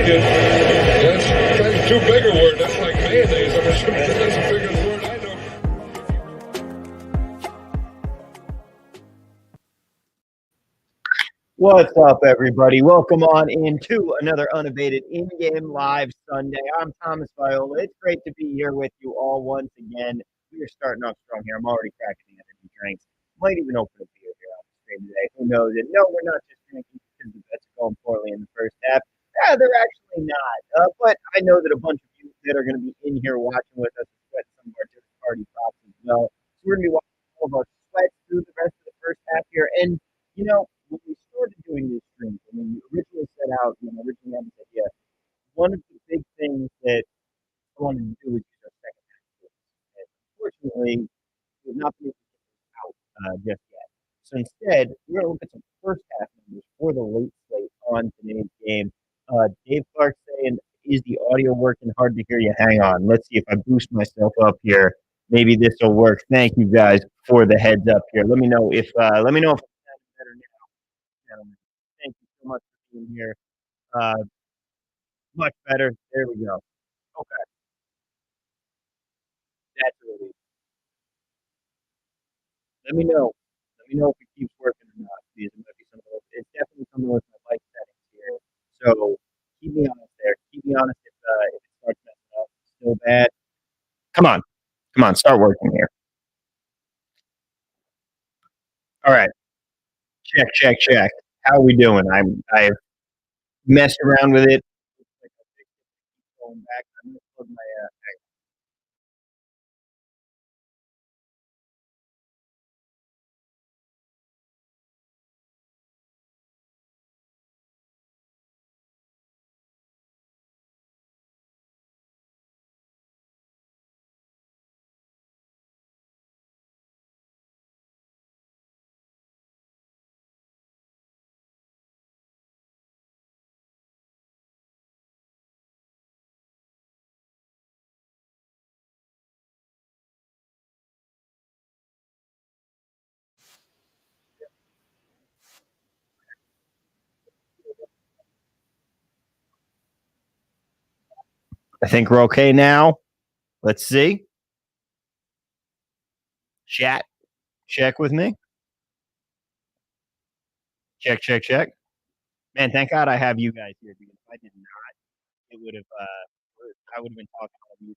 get, that's kind of too big a word. That's like mayonnaise. I mean, that's the biggest word I know. What's up, everybody? Welcome on into another Unabated in-game live Sunday. I'm Thomas Viola. It's great to be here with you all once again. We are starting off strong here. I'm already cracking the energy drinks. Might even open a beer here on the stream today. Who knows? And no, we're not just drinking because the bets are going poorly in the first half. Yeah, they're actually not. But I know that a bunch of you that are going to be in here watching with us sweat some of our different party props as well. So we're going to be watching all of our sweats through the rest of the first half here. And, you know, when we started doing these streams, when we originally set out, when I originally had this idea, one of the big things that I wanted to do was use our second half tools. And unfortunately, we've not been able to get this out just yet. So instead, we're going to look at some first half numbers for the late slate on today's game. Dave Clark saying, is the audio working? Hard to hear you. Hang on. Let's see if I boost myself up here. Maybe this will work. Thank you guys for the heads up here. Let me know if it's better now, gentlemen. Thank you so much for being here. Much better. There we go. Okay. That's a relief. Let me know. Let me know if it keeps working or not. Because it might be something. It's definitely something with my mic settings here. So keep me honest there. Keep me honest if it starts messing up. It's still bad. Come on. Start working here. All right. Check. How are we doing? I've messed around with it. Going back. I'm gonna plug my I think we're okay now. Let's see. Chat. Check with me. Check. Man, thank God I have you guys here because if I did not, it would have I would have been talking all these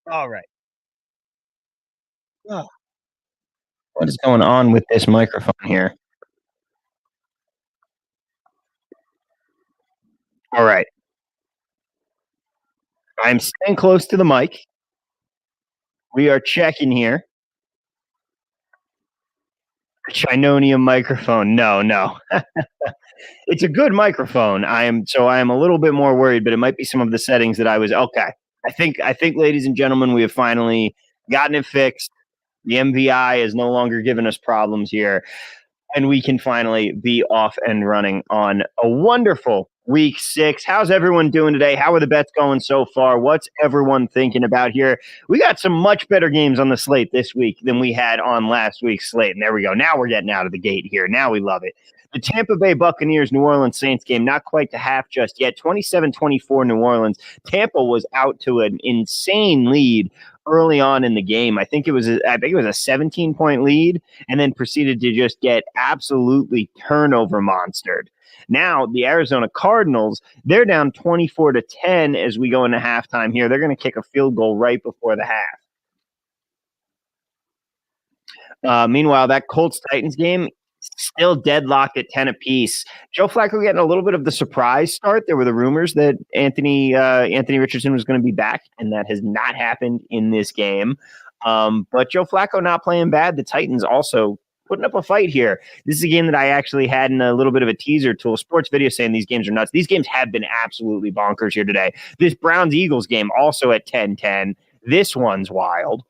All right. Oh. What is going on with this microphone here? All right. I'm staying close to the mic. We are checking here. Chinonium microphone. No. It's a good microphone. I am a little bit more worried, but it might be some of the settings that I was okay. I think, ladies and gentlemen, we have finally gotten it fixed. The MVI is no longer giving us problems here, and we can finally be off and running on a wonderful week 6. How's everyone doing today? How are the bets going so far? What's everyone thinking about here? We got some much better games on the slate this week than we had on last week's slate. And there we go. Now we're getting out of the gate here. Now we love it. The Tampa Bay Buccaneers New Orleans Saints game, not quite to half just yet. 27-24 New Orleans. Tampa was out to an insane lead early on in the game. I think it was a 17-point lead, and then proceeded to just get absolutely turnover monstered. Now, the Arizona Cardinals, they're down 24-10 as we go into halftime here. They're going to kick a field goal right before the half. Meanwhile, that Colts-Titans game, still deadlocked at 10 apiece. Joe Flacco getting a little bit of the surprise start. There were the rumors that Anthony Richardson was going to be back, and that has not happened in this game. But Joe Flacco not playing bad. The Titans also putting up a fight here. This is a game that I actually had in a little bit of a teaser tool. Sports Video saying these games are nuts. These games have been absolutely bonkers here today. This Browns-Eagles game also at 10-10. This one's wild.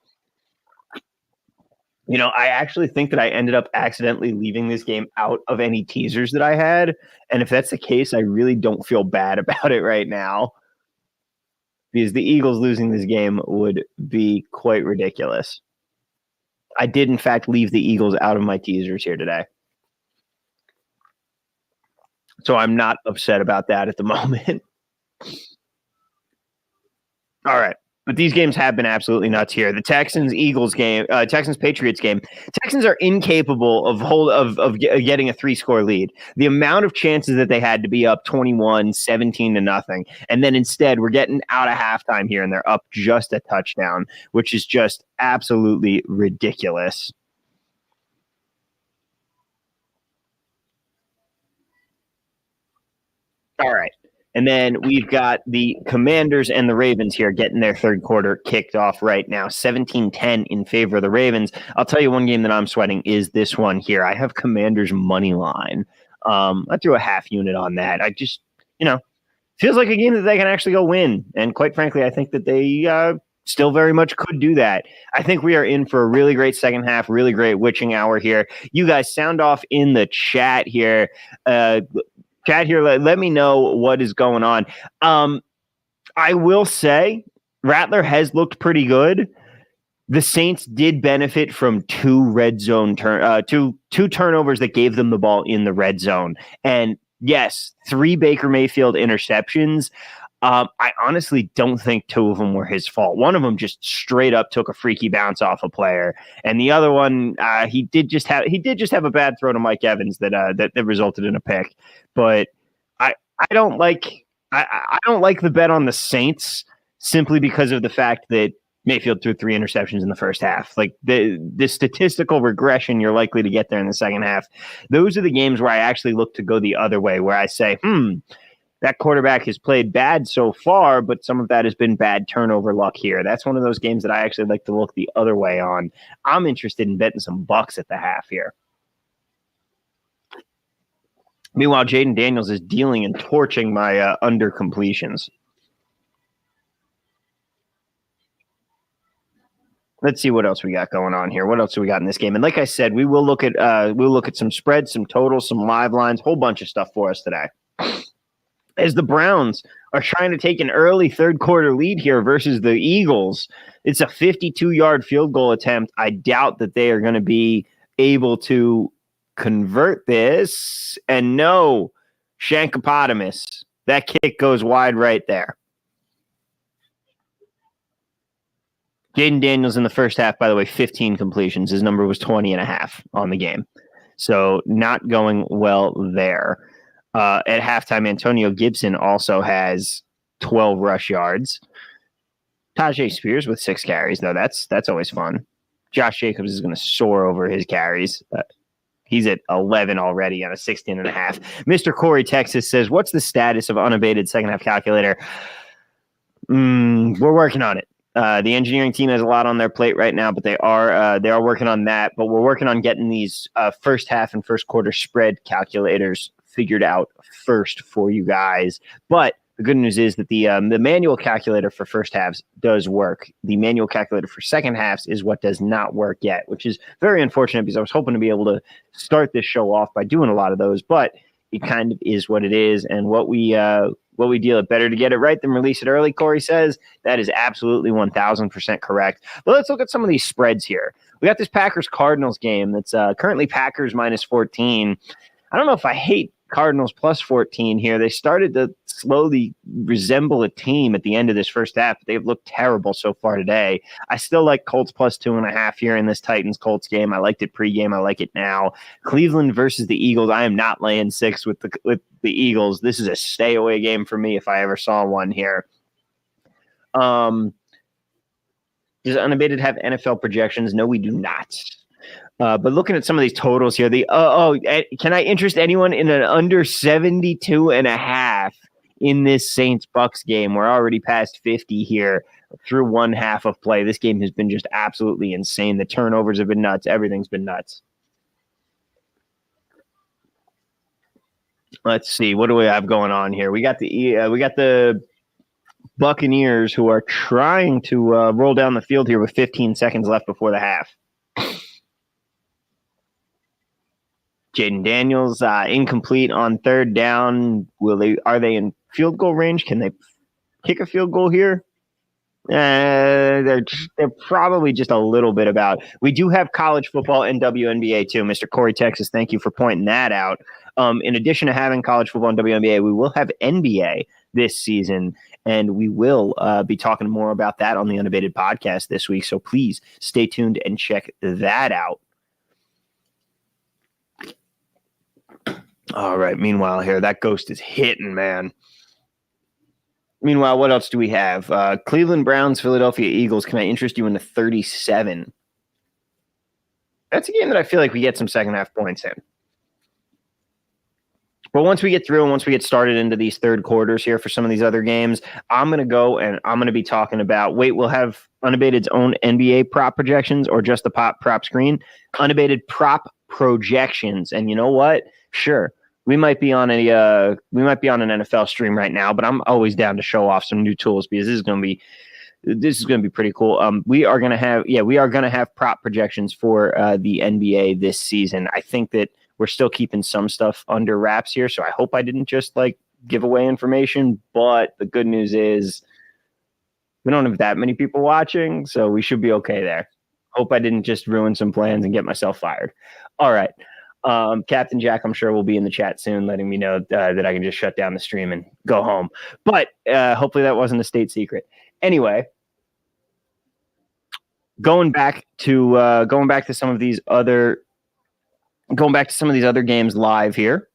You know, I actually think that I ended up accidentally leaving this game out of any teasers that I had. And if that's the case, I really don't feel bad about it right now, because the Eagles losing this game would be quite ridiculous. I did, in fact, leave the Eagles out of my teasers here today. So I'm not upset about that at the moment. All right. But these games have been absolutely nuts here. The Texans-Eagles game, Texans-Patriots game. Texans are incapable of getting a 3-score lead. The amount of chances that they had to be up 21, 17 to nothing. And then instead, we're getting out of halftime here, and they're up just a touchdown, which is just absolutely ridiculous. All right. And then we've got the Commanders and the Ravens here getting their third quarter kicked off right now. 17-10 in favor of the Ravens. I'll tell you one game that I'm sweating is this one here. I have Commanders money line. I threw a half unit on that. I just, feels like a game that they can actually go win. And quite frankly, I think that they still very much could do that. I think we are in for a really great second half, really great witching hour here. You guys sound off in the chat here. Chat here, let me know what is going on. I will say Rattler has looked pretty good. The Saints did benefit from two turnovers that gave them the ball in the red zone. And yes, 3 Baker Mayfield interceptions. I honestly don't think 2 of them were his fault. One of them just straight up took a freaky bounce off a player, and the other one, he did just have a bad throw to Mike Evans that resulted in a pick. But I don't like the bet on the Saints simply because of the fact that Mayfield threw 3 interceptions in the first half. Like the statistical regression you're likely to get there in the second half. Those are the games where I actually look to go the other way, where I say, that quarterback has played bad so far, but some of that has been bad turnover luck here. That's one of those games that I actually like to look the other way on. I'm interested in betting some bucks at the half here. Meanwhile, Jaden Daniels is dealing and torching my under completions. Let's see what else we got going on here. What else do we got in this game? And like I said, we'll look at some spreads, some totals, some live lines, whole bunch of stuff for us today. As the Browns are trying to take an early third quarter lead here versus the Eagles. It's a 52-yard field goal attempt. I doubt that they are going to be able to convert this. And no, Shankopotamus. That kick goes wide right there. Jaden Daniels in the first half, by the way, 15 completions. His number was 20.5 on the game. So not going well there. At halftime, Antonio Gibson also has 12 rush yards. Tajay Spears with 6 carries, though. That's always fun. Josh Jacobs is going to soar over his carries. He's at 11 already on a 16.5. Mr. Corey Texas says, what's the status of Unabated second half calculator? We're working on it. The engineering team has a lot on their plate right now, but they are working on that. But we're working on getting these first half and first quarter spread calculators figured out first for you guys. But the good news is that the manual calculator for first halves does work. The manual calculator for second halves is what does not work yet, which is very unfortunate because I was hoping to be able to start this show off by doing a lot of those, but it kind of is what it is. And what we deal it better to get it right than release it early, Corey says. That is absolutely 1,000% correct. But let's look at some of these spreads here. We got this Packers-Cardinals game that's currently Packers minus 14. I don't know if I hate Cardinals plus 14 here. They started to slowly resemble a team at the end of this first half. They've looked terrible so far today. I still like Colts plus 2.5 here in this Titans-Colts game. I liked it pregame. I like it now. Cleveland versus the Eagles. I am not laying 6 with the Eagles. This is a stay away game for me if I ever saw one here. Does Unabated have NFL projections? No, we do not. But looking at some of these totals here, can I interest anyone in an under 72.5 in this Saints-Bucks game? We're already past 50 here through one half of play. This game has been just absolutely insane. The turnovers have been nuts. Everything's been nuts. Let's see. What do we have going on here? We got the Buccaneers who are trying to roll down the field here with 15 seconds left before the half. Jaden Daniels incomplete on third down. Are they in field goal range? Can they kick a field goal here? They're probably just a little bit about. We do have college football and WNBA too, Mr. Corey Texas. Thank you for pointing that out. In addition to having college football and WNBA, we will have NBA this season, and we will be talking more about that on the Unabated podcast this week. So please stay tuned and check that out. All right. Meanwhile, here that ghost is hitting, man. Meanwhile, what else do we have? Cleveland Browns, Philadelphia Eagles. Can I interest you in the 37? That's a game that I feel like we get some second half points in. But once we get through and once we get started into these third quarters here for some of these other games, I'm going to go and I'm going to be talking about, we'll have Unabated's own NBA prop projections or just the prop screen. Unabated prop projections. And you know what? Sure. We might be on an NFL stream right now, but I'm always down to show off some new tools because this is going to be pretty cool. We are going to have prop projections for the NBA this season. I think that we're still keeping some stuff under wraps here, so I hope I didn't just give away information. But the good news is we don't have that many people watching, so we should be okay there. Hope I didn't just ruin some plans and get myself fired. All right. Captain Jack, I'm sure, will be in the chat soon, letting me know that I can just shut down the stream and go home. But hopefully that wasn't a state secret. Anyway, going back to some of these other games live here.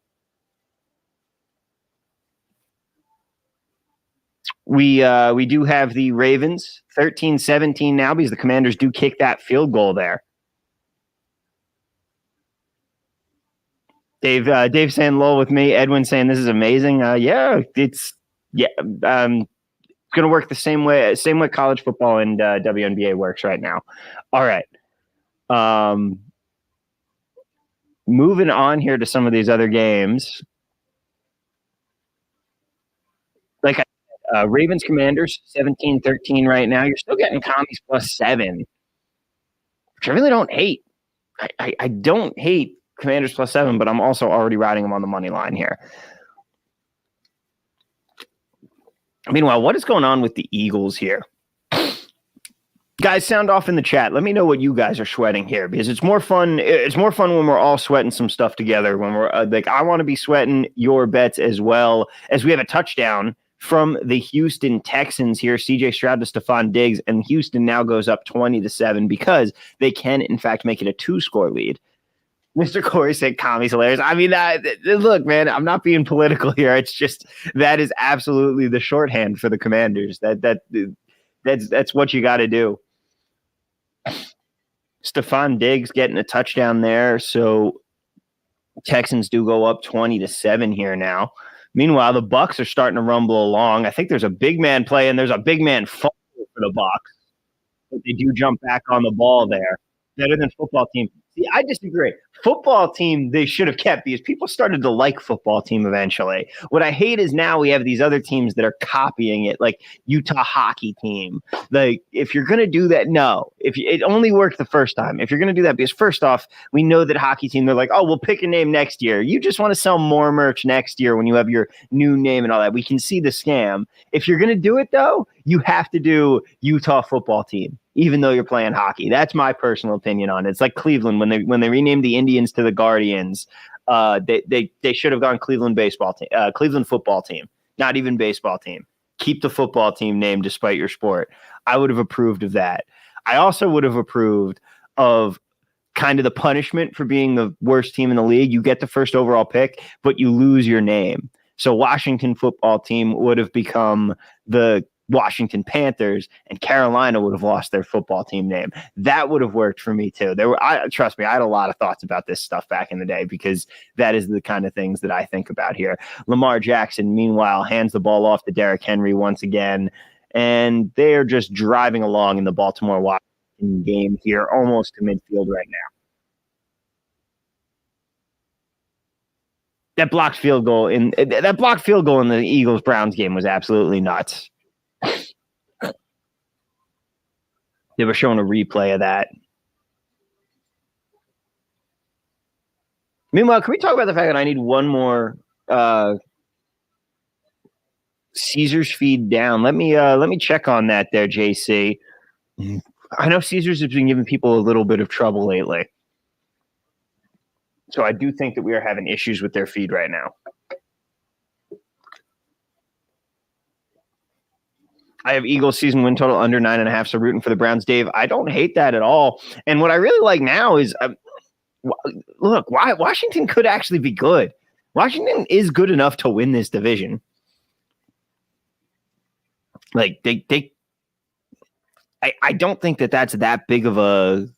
We do have the Ravens 13-17 now because the Commanders do kick that field goal there. Dave saying lol with me. Edwin saying this is amazing. It's going to work the same way college football and WNBA works right now. All right. Moving on here to some of these other games. Like Ravens Commanders 17-13 right now. You're still getting commies +7, which I really don't hate. I don't hate Commanders +7, but I'm also already riding them on the money line here. Meanwhile, what is going on with the Eagles here? Guys, sound off in the chat. Let me know what you guys are sweating here because it's more fun. It's more fun when we're all sweating some stuff together. When we're I want to be sweating your bets as well as we have a touchdown from the Houston Texans here. CJ Stroud to Stephon Diggs, and Houston now goes up 20-7 because they can, in fact, make it a 2-score lead. Mr. Corey said commie's hilarious. I mean, look, man, I'm not being political here. It's just that is absolutely the shorthand for the Commanders. That's what you got to do. Stephon Diggs getting a touchdown there, so Texans do go up 20-7 here now. Meanwhile, the Bucs are starting to rumble along. I think there's a big man play and there's a big man fall for the Bucs, but they do jump back on the ball there. Better than football team. See, I disagree. Football team, they should have kept because people started to like football team eventually. What I hate is now we have these other teams that are copying it, like Utah hockey team. Like, if you're going to do that, no. It only worked the first time. If you're going to do that, because first off, we know that hockey team, they're like, oh, we'll pick a name next year. You just want to sell more merch next year when you have your new name and all that. We can see the scam. If you're going to do it, though, you have to do Utah football team, even though you're playing hockey. That's my personal opinion on it. It's like Cleveland when they renamed the Indians to the Guardians. They should have gone Cleveland baseball team, Cleveland football team, not even baseball team. Keep the football team name despite your sport. I would have approved of that. I also would have approved of kind of the punishment for being the worst team in the league. You get the first overall pick, but you lose your name. So Washington football team would have become the Washington Panthers, and Carolina would have lost their football team name. That would have worked for me too. Trust me, I had a lot of thoughts about this stuff back in the day because that is the kind of things that I think about here. Lamar Jackson, meanwhile, hands the ball off to Derrick Henry once again, and they're just driving along in the Baltimore Washington game here, almost to midfield right now. That blocked field goal in the Eagles-Browns game was absolutely nuts. They were showing a replay of that. Meanwhile, can we talk about the fact that I need one more Caesars feed down. Let me check on that there, JC. I know Caesars has been giving people a little bit of trouble lately. So I do think that we are having issues with their feed right now. I have Eagles season win total under 9.5, so rooting for the Browns. Dave, I don't hate that at all. And what I really like now is, look, Washington could actually be good. Washington is good enough to win this division. Like I don't think that that's that big of a.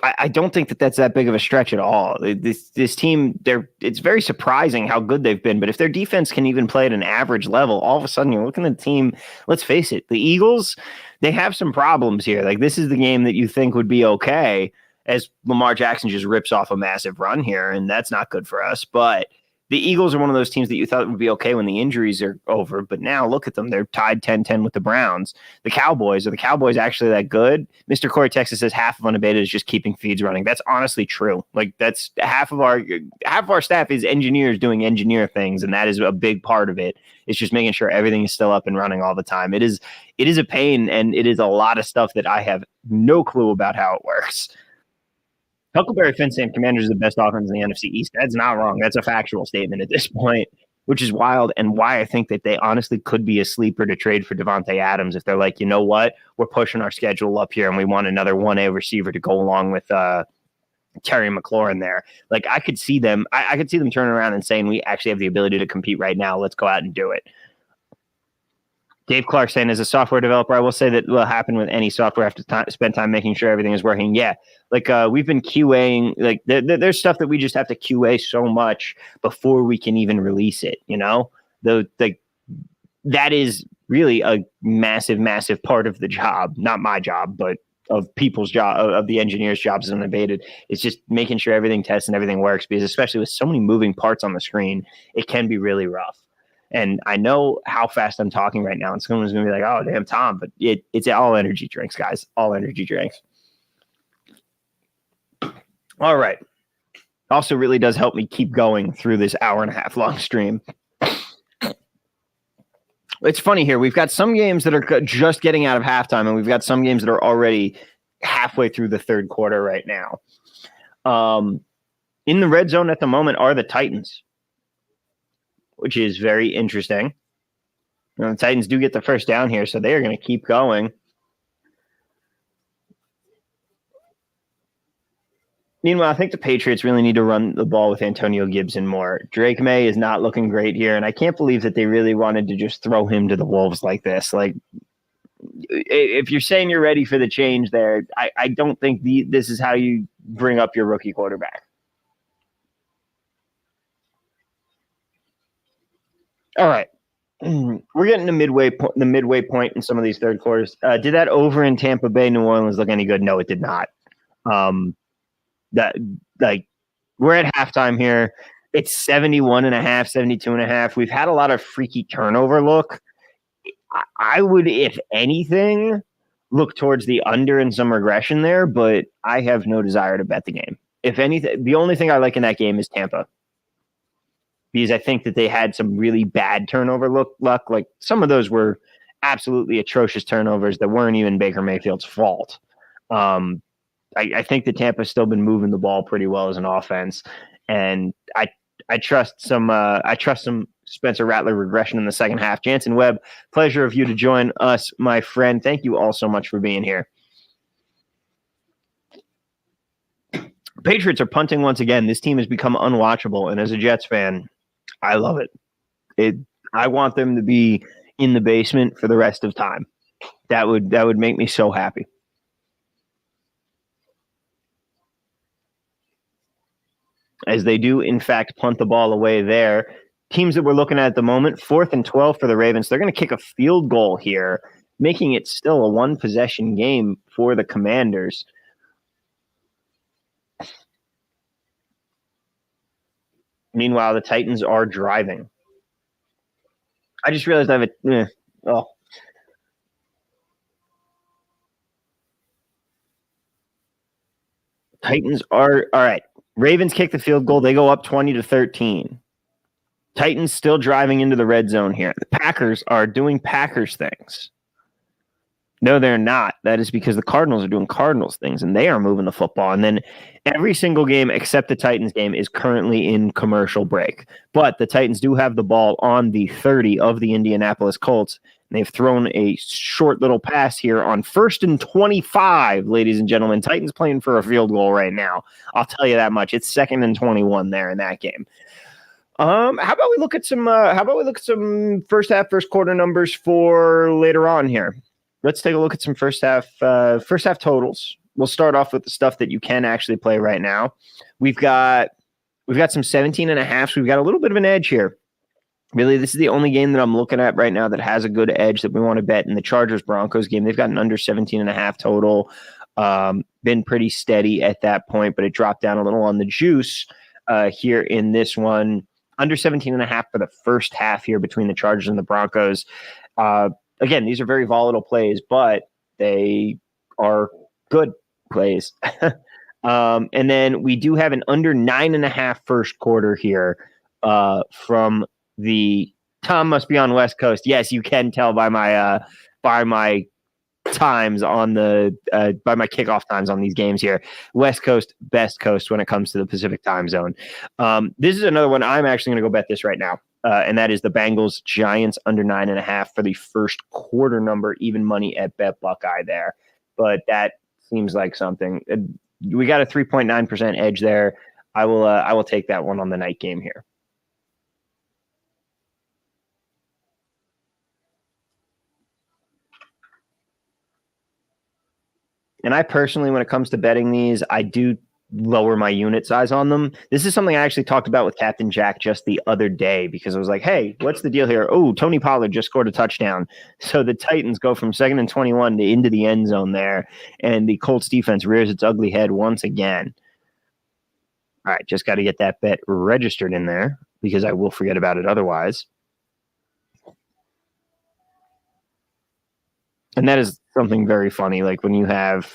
I don't think that that's that big of a stretch at all. This team, it's very surprising how good they've been. But if their defense can even play at an average level, all of a sudden you're looking at the team. Let's face it, the Eagles, they have some problems here. Like this is the game that you think would be okay, as Lamar Jackson just rips off a massive run here, and that's not good for us. But the Eagles are one of those teams that you thought would be okay when the injuries are over, but now look at them. They're tied 10-10 with the Browns. The Cowboys, are the Cowboys actually that good? Mr. Corey Texas says half of Unabated is just keeping feeds running. That's honestly true. Like that's half of our staff is engineers doing engineer things, and that is a big part of it. It's just making sure everything is still up and running all the time. It is a pain, and it is a lot of stuff that I have no clue about how it works. Huckleberry Finn saying Commanders is the best offense in the NFC East. That's not wrong. That's a factual statement at this point, which is wild, and why I think that they honestly could be a sleeper to trade for Devontae Adams if they're like, you know what, we're pushing our schedule up here and we want another 1A receiver to go along with Terry McLaurin there. Like I could see them. I could see them turning around and saying we actually have the ability to compete right now. Let's go out and do it. Dave Clark saying, as a software developer, I will say that will happen with any software. I have to spend time making sure everything is working. Yeah, like we've been QAing. Like there's stuff that we just have to QA so much before we can even release it. You know, that is really a massive, massive part of the job. Not my job, but of people's job, of the engineers' jobs as Unabated. It's just making sure everything tests and everything works, because especially with so many moving parts on the screen, it can be really rough. And I know how fast I'm talking right now, and someone's going to be like, oh, damn, Tom. But it's all energy drinks, guys. All energy drinks. All right. Also really does help me keep going through this hour-and-a-half long stream. It's funny here. We've got some games that are just getting out of halftime, and we've got some games that are already halfway through the third quarter right now. In the red zone at the moment are the Titans, which is very interesting. You know, the Titans do get the first down here, so they are going to keep going. Meanwhile, I think the Patriots really need to run the ball with Antonio Gibson more. Drake May is not looking great here, and I can't believe that they really wanted to just throw him to the wolves like this. Like, if you're saying you're ready for the change there, I don't think this is how you bring up your rookie quarterback. All right. We're getting the midway point in some of these third quarters. Did that over in Tampa Bay, New Orleans look any good? No, it did not. That like we're at halftime here. It's 71.5, 72.5. We've had a lot of freaky turnover look. I would, if anything, look towards the under and some regression there, but I have no desire to bet the game. If anything, the only thing I like in that game is Tampa, because I think that they had some really bad turnover luck. Like some of those were absolutely atrocious turnovers that weren't even Baker Mayfield's fault. I think that Tampa's still been moving the ball pretty well as an offense, and I trust some Spencer Rattler regression in the second half. Jansen Webb, pleasure of you to join us, my friend. Thank you all so much for being here. Patriots are punting once again. This team has become unwatchable, and as a Jets fan, I love it. I want them to be in the basement for the rest of time. That would make me so happy. As they do, in fact, punt the ball away there. Teams that we're looking at the moment, 4th and 12 for the Ravens. They're going to kick a field goal here, making it still a one-possession game for the Commanders. Meanwhile, the Titans are driving. I just realized I have Titans are all right. Ravens kick the field goal. They go up 20-13. Titans still driving into the red zone here. The Packers are doing Packers things. No, they're not. That is because the Cardinals are doing Cardinals things, and they are moving the football. And then every single game except the Titans game is currently in commercial break. But the Titans do have the ball on the 30 of the Indianapolis Colts. And they've thrown a short little pass here on 1st and 25, ladies and gentlemen. Titans playing for a field goal right now. I'll tell you that much. It's 2nd and 21 there in that game. How about we look at some first half, first quarter numbers for later on here? Let's take a look at some first half totals. We'll start off with the stuff that you can actually play right now. We've got some 17.5s. We've got a little bit of an edge here. Really, this is the only game that I'm looking at right now that has a good edge that we want to bet in the Chargers-Broncos game. They've got an under 17.5 total. Been pretty steady at that point, but it dropped down a little on the juice here in this one. Under 17.5 for the first half here between the Chargers and the Broncos. Again, these are very volatile plays, but they are good plays. And then we do have an under 9.5 first quarter here from the Tom must be on West Coast. Yes, you can tell by my times on the by my kickoff times on these games here. West Coast, best coast when it comes to the Pacific time zone. This is another one. I'm actually going to go bet this right now. And that is the Bengals Giants under 9.5 for the first quarter number, even money at Bet Buckeye there. But that seems like something. We got a 3.9% edge there. I will take that one on the night game here. And I personally, when it comes to betting these, I do lower my unit size on them. This is something I actually talked about with Captain Jack just the other day because I was like, hey, what's the deal here? Oh, Tony Pollard just scored a touchdown. So the Titans go from 2nd and 21 to into the end zone there, and the Colts defense rears its ugly head once again. All right, just got to get that bet registered in there because I will forget about it otherwise. And that is something very funny, like when you have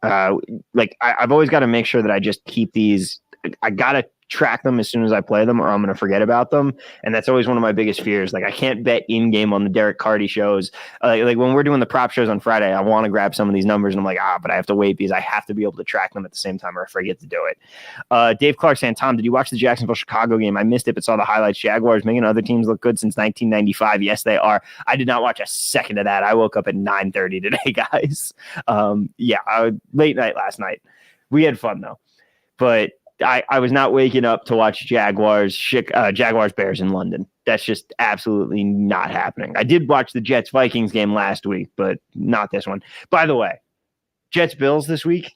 I've always got to make sure that I just keep these. I got to track them as soon as I play them or I'm going to forget about them. And that's always one of my biggest fears. Like I can't bet in game on the Derek Carty shows. Like when we're doing the prop shows on Friday, I want to grab some of these numbers and I'm like, but I have to wait because I have to be able to track them at the same time or I forget to do it. Dave Clark saying, Tom, did you watch the Jacksonville-Chicago game? I missed it, but saw the highlights. Jaguars making other teams look good since 1995. Yes, they are. I did not watch a second of that. I woke up at 9:30 today, guys. Late night last night. We had fun though. But I was not waking up to watch Jaguars Bears in London. That's just absolutely not happening. I did watch the Jets Vikings game last week, but not this one. By the way, Jets Bills this week,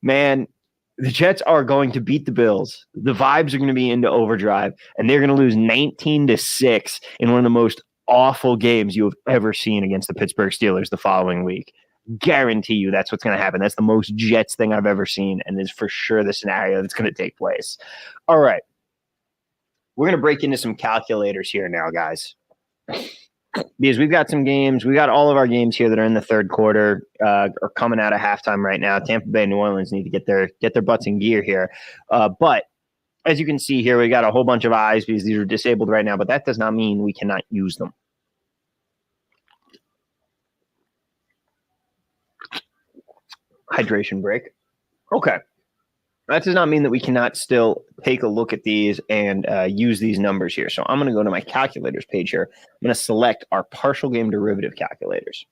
man, the Jets are going to beat the Bills. The vibes are going to be into overdrive, and they're going to lose 19-6 in one of the most awful games you have ever seen against the Pittsburgh Steelers the following week. Guarantee you that's what's going to happen. That's the most Jets thing I've ever seen, and is for sure the scenario that's going to take place. All right. We're going to break into some calculators here now, guys. Because we've got some games. We got all of our games here that are in the third quarter are coming out of halftime right now. Tampa Bay and New Orleans need to get their butts in gear here. But as you can see here, we got a whole bunch of eyes because these are disabled right now, but that does not mean we cannot use them. Hydration break. Okay. That does not mean that we cannot still take a look at these and use these numbers here. So I'm going to go to my calculators page here. I'm going to select our partial game derivative calculators.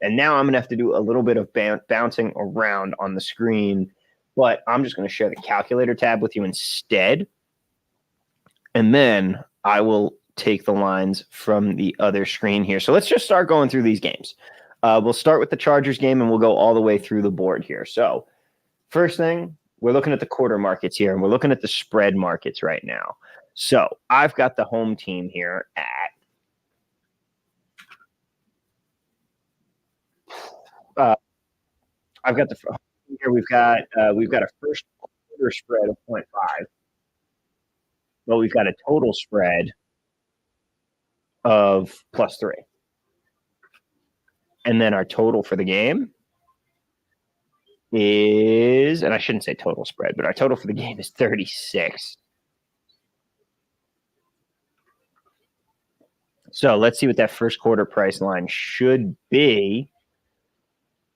And now I'm going to have to do a little bit of bouncing around on the screen, but I'm just going to share the calculator tab with you instead. And then I will take the lines from the other screen here. So let's just start going through these games. We'll start with the Chargers game, and we'll go all the way through the board here. So first thing, we're looking at the quarter markets here, and we're looking at the spread markets right now. So I've got the home team here at I've got the here. We've got a first quarter spread of 0.5, but we've got a total spread of +3. And then our total for the game is, and I shouldn't say total spread, but our total for the game is 36. So let's see what that first quarter price line should be.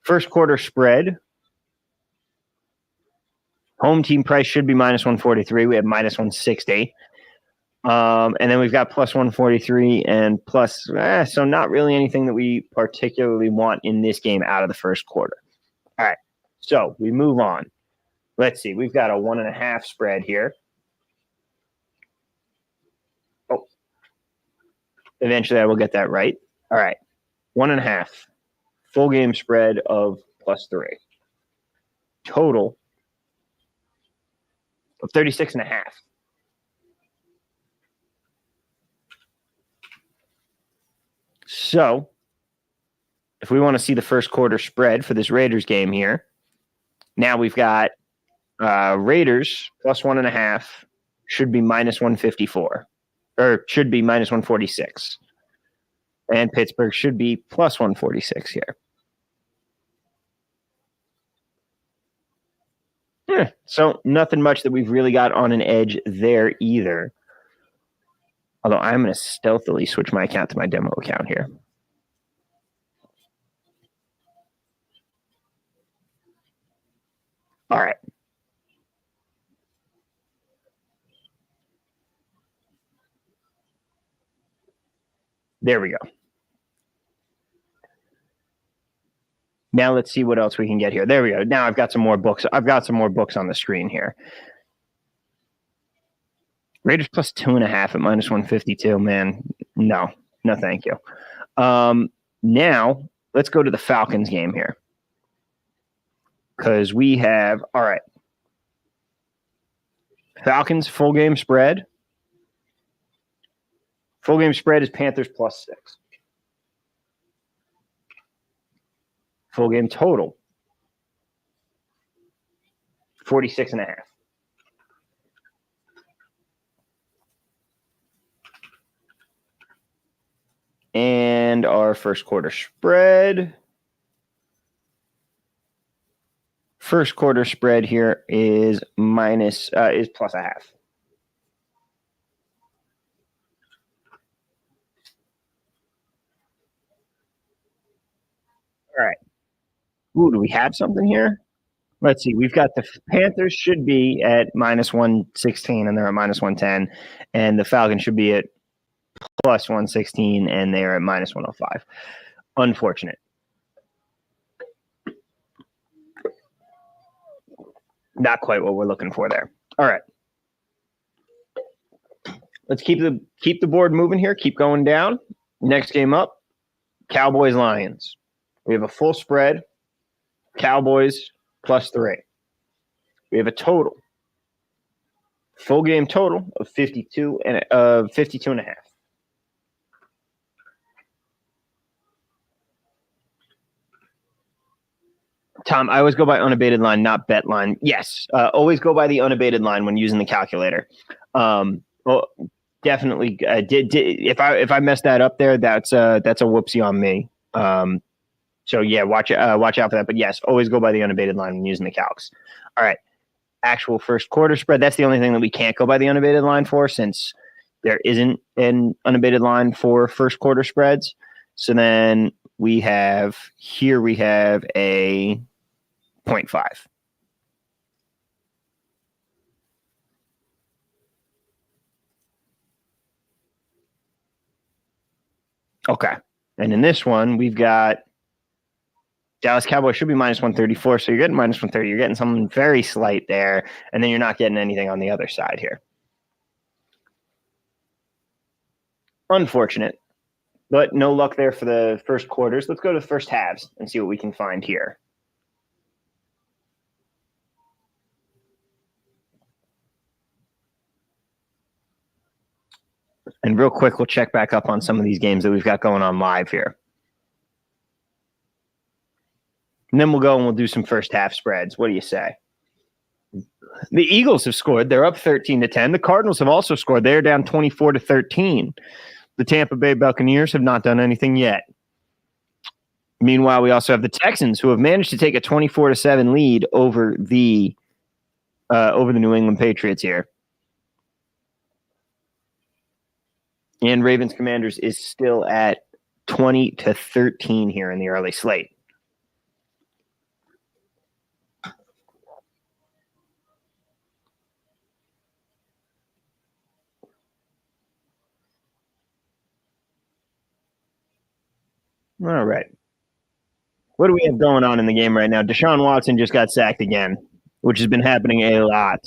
First quarter spread. Home team price should be minus 143. We have minus 160. And then we've got plus 143 and plus, so not really anything that we particularly want in this game out of the first quarter. All right, so we move on. Let's see. We've got a 1.5 spread here. Oh, eventually I will get that right. All right, 1.5. Full game spread of plus 3. Total of 36.5. So if we want to see the first quarter spread for this Raiders game here, now we've got Raiders plus 1.5 should be minus 154, or should be minus 146. And Pittsburgh should be plus 146 here. So nothing much that we've really got on an edge there either. Although I'm going to stealthily switch my account to my demo account here. All right. There we go. Now let's see what else we can get here. There we go. Now I've got some more books. I've got some more books on the screen here. Raiders plus 2.5 at minus 152. Man, no, thank you. Now let's go to the Falcons game here. Because we have, all right, Falcons full game spread. Full game spread is Panthers plus 6. Full game total, 46.5. And our first quarter spread. First quarter spread here is plus 0.5. All right. Ooh, do we have something here? Let's see. We've got the Panthers should be at minus 116 and they're at minus 110. And the Falcons should be at plus 116 and they're at minus 105. Unfortunate. Not quite what we're looking for there. All right. Let's keep the board moving here. Keep going down. Next game up, Cowboys Lions. We have a full spread. Cowboys plus 3. We have a total. Full game total of 52.5. Tom, I always go by unabated line, not bet line. Yes, always go by the unabated line when using the calculator. Well, definitely. If I messed that up there, that's a whoopsie on me. So yeah, watch out for that. But yes, always go by the unabated line when using the calcs. All right, actual first quarter spread. That's the only thing that we can't go by the unabated line for, since there isn't an unabated line for first quarter spreads. So then we have a 0.5. Okay, and in this one we've got Dallas Cowboys should be minus 134, so you're getting minus 130. You're getting something very slight there, and then you're not getting anything on the other side here. Unfortunate, but no luck there for the first quarters. Let's go to the first halves and see what we can find here. And real quick, we'll check back up on some of these games that we've got going on live here. And then we'll go and we'll do some first half spreads. What do you say? The Eagles have scored. They're up 13-10. The Cardinals have also scored. They're down 24-13. The Tampa Bay Buccaneers have not done anything yet. Meanwhile, we also have the Texans, who have managed to take a 24-7 lead over the New England Patriots here. And Ravens Commanders is still at 20-13 here in the early slate. All right. What do we have going on in the game right now? Deshaun Watson just got sacked again, which has been happening a lot.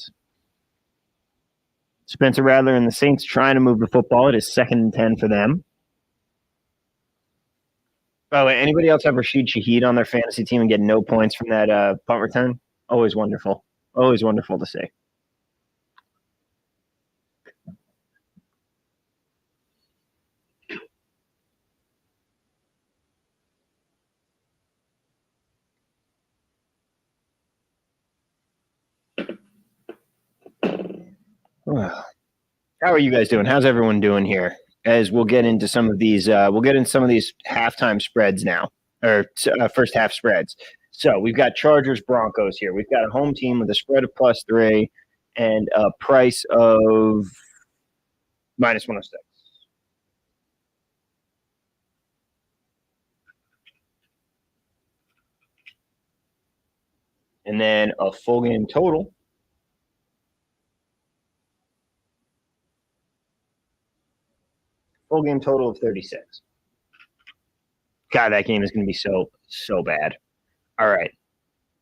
Spencer Rattler and the Saints trying to move the football. It is 2nd and 10 for them. By the way, anybody else have Rashid Shaheed on their fantasy team and get no points from that punt return? Always wonderful. Always wonderful to see. How are you guys doing? How's everyone doing here? As we'll get into some of these, halftime spreads now, or first half spreads. So we've got Chargers Broncos here. We've got a home team with a spread of +3 and a price of -106. And then a full game total. Full game total of 36. God, that game is going to be so bad. All right.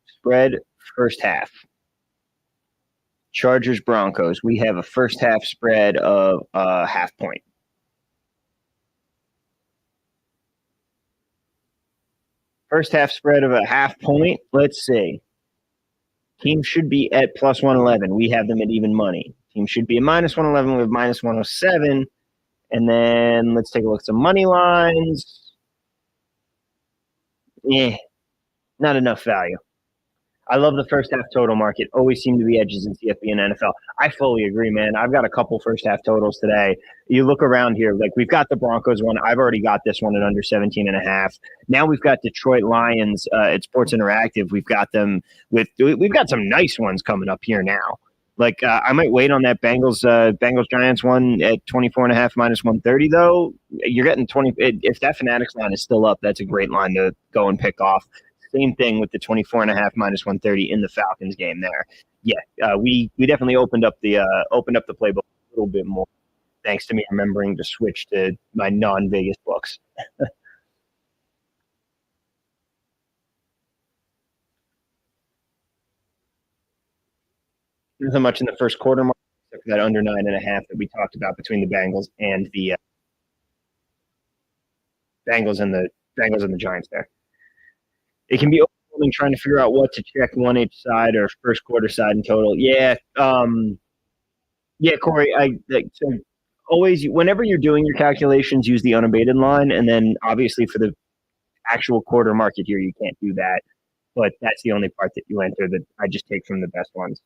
Spread first half. Chargers Broncos. We have a first half spread of half point. First half spread of a half point. Let's see. Team should be at +111. We have them at even money. Team should be at -111. We have -107. And then let's take a look at some money lines. Not enough value. I love the first half total market. Always seem to be edges in CFB and NFL. I fully agree, man. I've got a couple first half totals today. You look around here, like we've got the Broncos one. I've already got this one at under 17.5. Now we've got Detroit Lions at Sports Interactive. We've got some nice ones coming up here now. Like I might wait on that Bengals Giants one at 24.5 -130 though. You're getting 20. If that Fanatics line is still up, that's a great line to go and pick off. Same thing with the 24.5 -130 in the Falcons game there. Yeah, we definitely opened up the playbook a little bit more, thanks to me remembering to switch to my non-Vegas books. Not so much in the first quarter mark, except for that under 9.5 that we talked about between the Bengals and the Bengals and the Giants there. It can be overwhelming trying to figure out what to check one each side or first quarter side in total. Yeah, Corey. So always, whenever you're doing your calculations, use the unabated line, and then obviously for the actual quarter market here, you can't do that. But that's the only part that you enter that I just take from the best ones.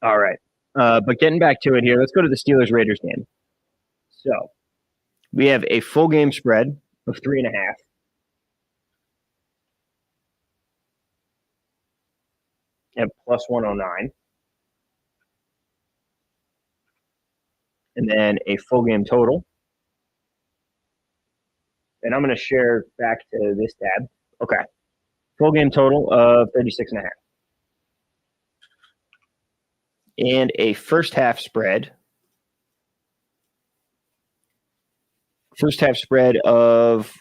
All right, but getting back to it here, let's go to the Steelers-Raiders game. So we have a full game spread of 3.5. At +109. And then a full game total. And I'm going to share back to this tab. Okay. Full game total of 36.5. And a first half spread. First half spread of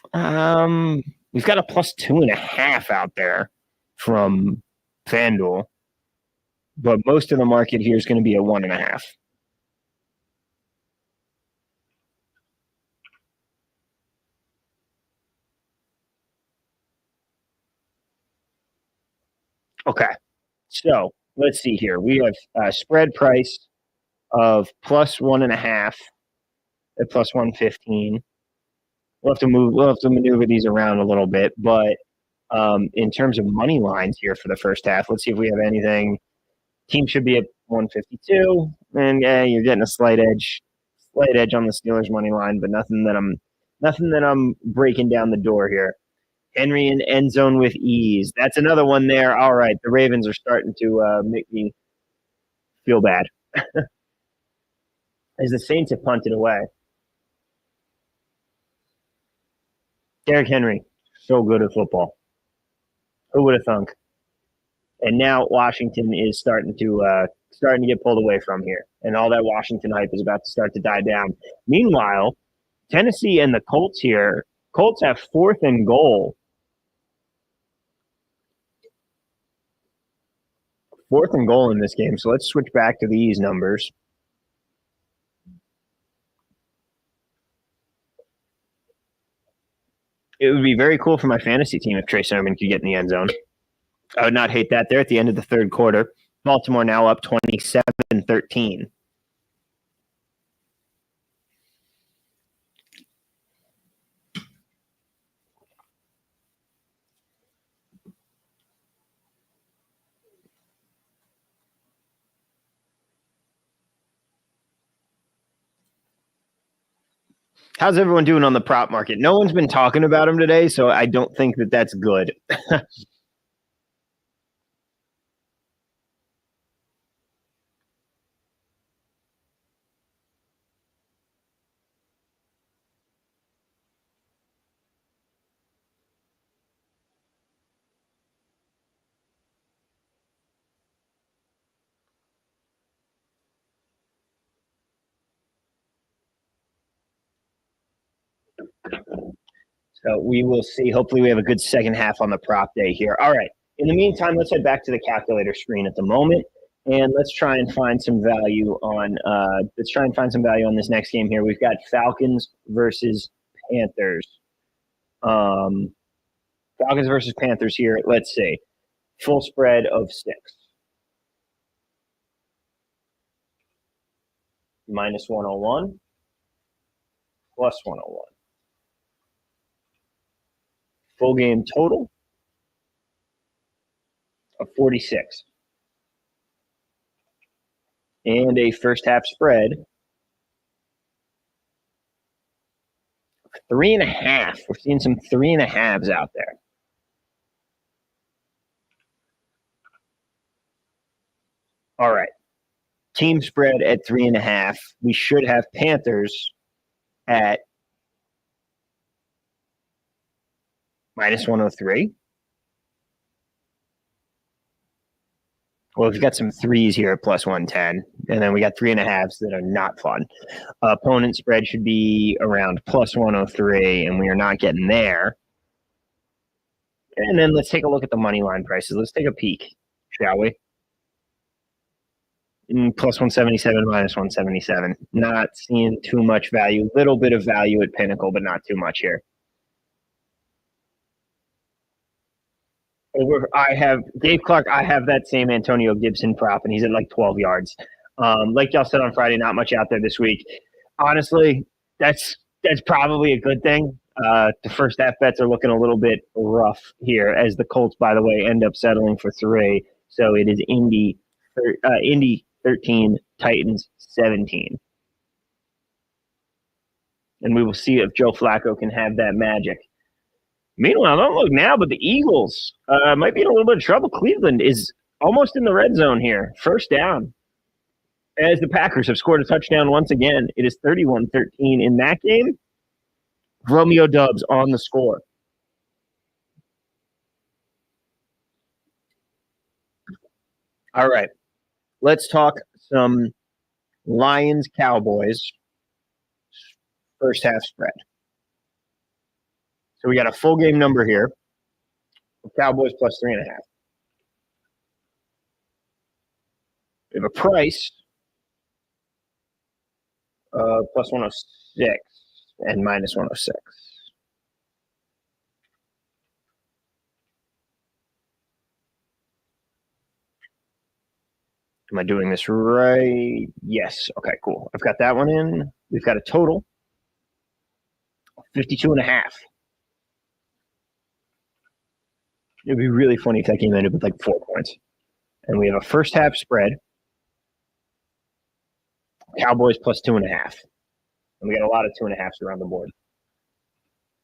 we've got a +2.5 out there from FanDuel, but most of the market here is going to be a 1.5. Okay, so let's see here. We have a spread price of +1.5 at +115. We'll have to maneuver these around a little bit, but in terms of money lines here for the first half, let's see if we have anything. Team should be at 152, and you're getting a slight edge slight edge on the Steelers money line, but nothing that I'm breaking down the door here. Henry in end zone with ease. That's another one there. All right, the Ravens are starting to make me feel bad. As the Saints have punted away. Derrick Henry, so good at football. Who would have thunk? And now Washington is starting to get pulled away from here, and all that Washington hype is about to start to die down. Meanwhile, Tennessee and the Colts here. Colts have 4th and goal. 4th and goal in this game. So let's switch back to these numbers. It would be very cool for my fantasy team if Trey Sermon could get in the end zone. I would not hate that. They're at the end of the third quarter. Baltimore now up 27-13. How's everyone doing on the prop market? No one's been talking about him today, so I don't think that that's good. So we will see. Hopefully we have a good second half on the prop day here. All right. In the meantime, let's head back to the calculator screen at the moment, and let's try and find some value on this next game here. We've got Falcons versus Panthers. Falcons versus Panthers here. Let's see. Full spread of 6. Minus 101. Plus 101. Full game total of 46. And a first half spread of 3.5. We're seeing some 3.5s out there. All right. Team spread at 3.5. We should have Panthers at minus 103. Well, we've got some 3s here at plus 110, and then we got 3.5s that are not fun. Opponent spread should be around plus 103, and we are not getting there. And then let's take a look at the money line prices. Let's take a peek, shall we? Plus 177, minus 177. Not seeing too much value. Little bit of value at Pinnacle, but not too much here. I have Dave Clark. I have that same Antonio Gibson prop, and he's at like 12 yards. Like y'all said on Friday, not much out there this week. Honestly, that's probably a good thing. The first half bets are looking a little bit rough here, as the Colts, by the way, end up settling for 3. So it is Indy 13, Titans 17. And we will see if Joe Flacco can have that magic. Meanwhile, don't look now, but the Eagles might be in a little bit of trouble. Cleveland is almost in the red zone here. First down. As the Packers have scored a touchdown once again. It is 31-13 in that game. Romeo Doubs on the score. All right. Let's talk some Lions-Cowboys first half spread. So we got a full game number here. Cowboys plus 3.5. We have a price plus 106 and minus 106. Am I doing this right? Yes. Okay, cool. I've got that one in. We've got a total of 52.5. It'd be really funny if that game ended with like 4 points. And we have a first half spread. Cowboys plus 2.5. And we got a lot of 2.5s around the board.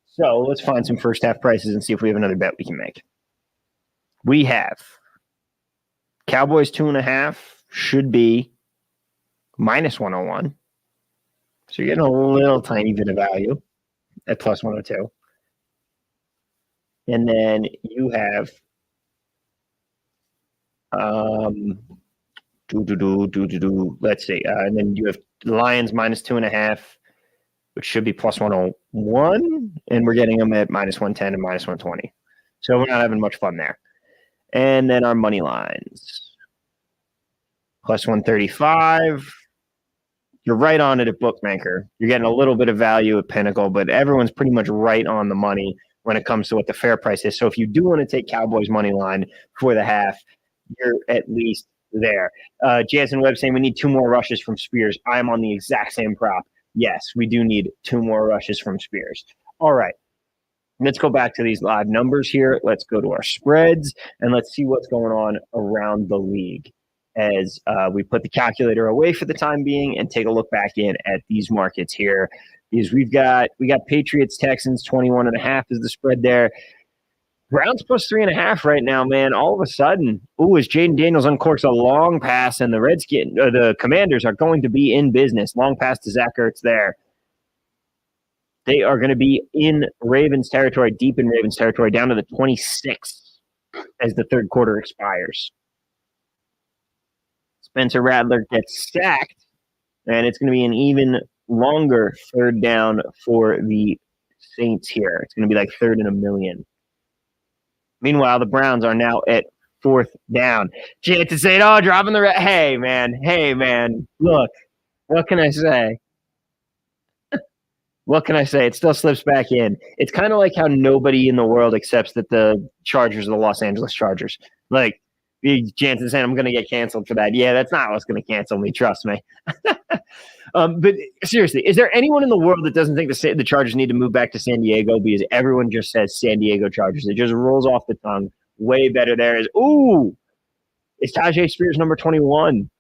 So let's find some first half prices and see if we have another bet we can make. We have Cowboys 2.5 should be minus 101. So you're getting a little tiny bit of value at plus 102. And then you have let's see. And then you have Lions minus 2.5, which should be plus 101. And we're getting them at minus 110 and minus 120. So we're not having much fun there. And then our money lines. Plus 135. You're right on it at Bookmaker. You're getting a little bit of value at Pinnacle, but everyone's pretty much right on the money when it comes to what the fair price is. So if you do want to take Cowboys money line for the half, you're at least there. Jansen Webb saying we need 2 more rushes from Spears. I'm on the exact same prop. Yes, we do need 2 more rushes from Spears. All right. Let's go back to these live numbers here. Let's go to our spreads, and let's see what's going on around the league as we put the calculator away for the time being and take a look back in at these markets here. Because we got Patriots, Texans, 21.5 is the spread there. Browns plus 3.5 right now, man. All of a sudden, as Jaden Daniels uncorks a long pass, and the Commanders are going to be in business. Long pass to Zach Ertz there. They are going to be in Ravens territory, deep in Ravens territory, down to the 26 as the third quarter expires. Spencer Rattler gets sacked, and it's going to be an even longer third down for the Saints here. It's going to be like 3rd and 1,000,000. Meanwhile, the Browns are now at 4th down. Chance to say, dropping the hey, man. Look, what can I say? What can I say? It still slips back in. It's kind of like how nobody in the world accepts that the Chargers are the Los Angeles Chargers. Like, Jansen saying I'm going to get canceled for that. Yeah, that's not what's going to cancel me. Trust me. But seriously, is there anyone in the world that doesn't think the Chargers need to move back to San Diego? Because everyone just says San Diego Chargers. It just rolls off the tongue. Way better there is, is Tajay Spears number 21?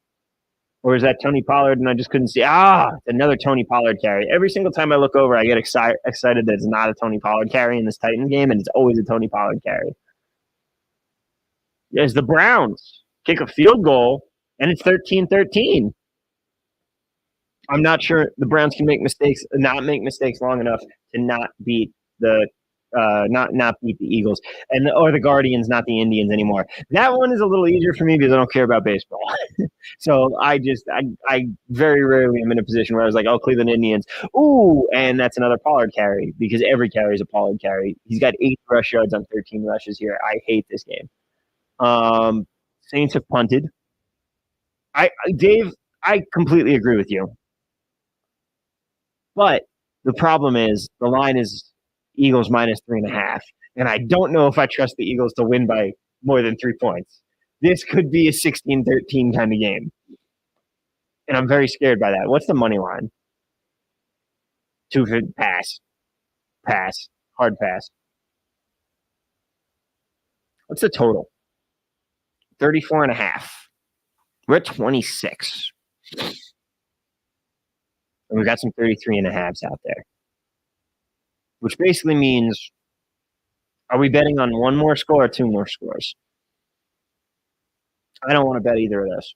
Or is that Tony Pollard and I just couldn't see? It's another Tony Pollard carry. Every single time I look over, I get excited that it's not a Tony Pollard carry in this Titan game, and it's always a Tony Pollard carry. As the Browns kick a field goal, and it's 13-13. I'm not sure the Browns can not make mistakes long enough to not beat the not beat the Eagles or the Guardians, not the Indians anymore. That one is a little easier for me because I don't care about baseball. So I very rarely am in a position where I was like, Cleveland Indians. And that's another Pollard carry because every carry is a Pollard carry. He's got 8 rush yards on 13 rushes here. I hate this game. Saints have punted. Dave, I completely agree with you. But the problem is the line is Eagles minus 3.5. And I don't know if I trust the Eagles to win by more than 3 points. This could be a 16-13 kind of game. And I'm very scared by that. What's the money line? 2 pass. Pass. Hard pass. What's the total? 34.5. We're at 26. And we've got some 33.5s out there. Which basically means, are we betting on 1 more score or 2 more scores? I don't want to bet either of those.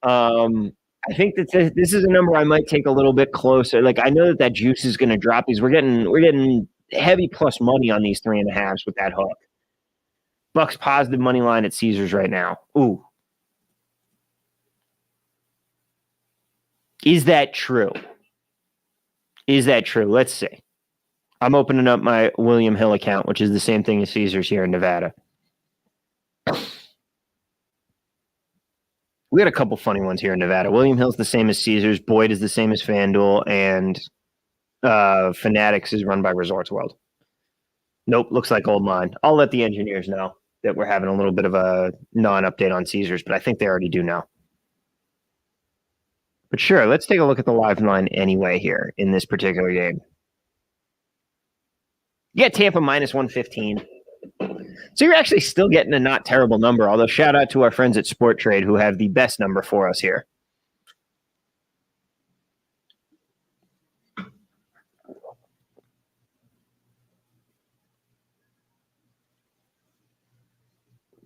I think that this is a number I might take a little bit closer. Like, I know that juice is going to drop these. We're getting heavy plus money on these 3.5s with that hook. Bucks positive money line at Caesars right now. Is that true? Let's see. I'm opening up my William Hill account, which is the same thing as Caesars here in Nevada. We got a couple funny ones here in Nevada. William Hill's the same as Caesars. Boyd is the same as FanDuel. And Fanatics is run by Resorts World. Nope, looks like Old Line. I'll let the engineers know that we're having a little bit of a non-update on Caesars, but I think they already do know. But sure, let's take a look at the live line anyway here in this particular game. You got Tampa minus 115. So you're actually still getting a not terrible number, although shout out to our friends at Sport Trade who have the best number for us here.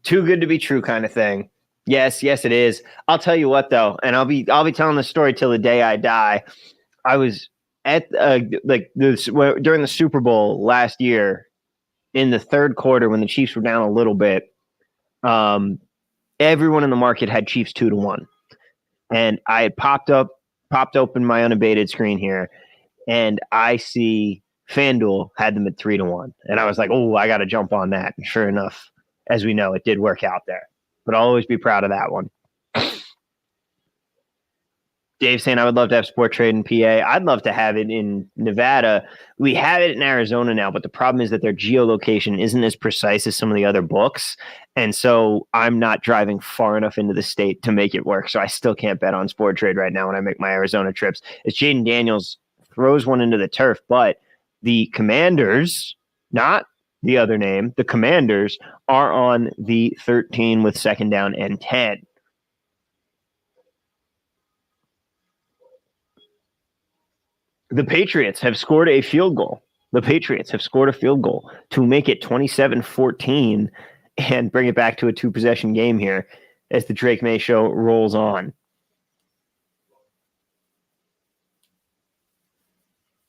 Too good to be true kind of thing. Yes, it is. I'll tell you what though, and I'll be telling the story till the day I die. I was at during the Super Bowl last year in the third quarter when the Chiefs were down a little bit. Everyone in the market had Chiefs 2-1, and I had popped open my unabated screen here, and I see FanDuel had them at 3-1, and I was like, "Oh, I got to jump on that." And sure enough, as we know, it did work out there. But I'll always be proud of that one. Dave saying, I would love to have Sport Trade in PA. I'd love to have it in Nevada. We have it in Arizona now, but the problem is that their geolocation isn't as precise as some of the other books. And so I'm not driving far enough into the state to make it work. So I still can't bet on Sport Trade right now when I make my Arizona trips. It's Jaden Daniels throws one into the turf, but the Commanders, not the other name, the Commanders are on the 13 with second down and 10. The Patriots have scored a field goal. The Patriots have scored a field goal to make it 27-14 and bring it back to a two-possession game here as the Drake May show rolls on.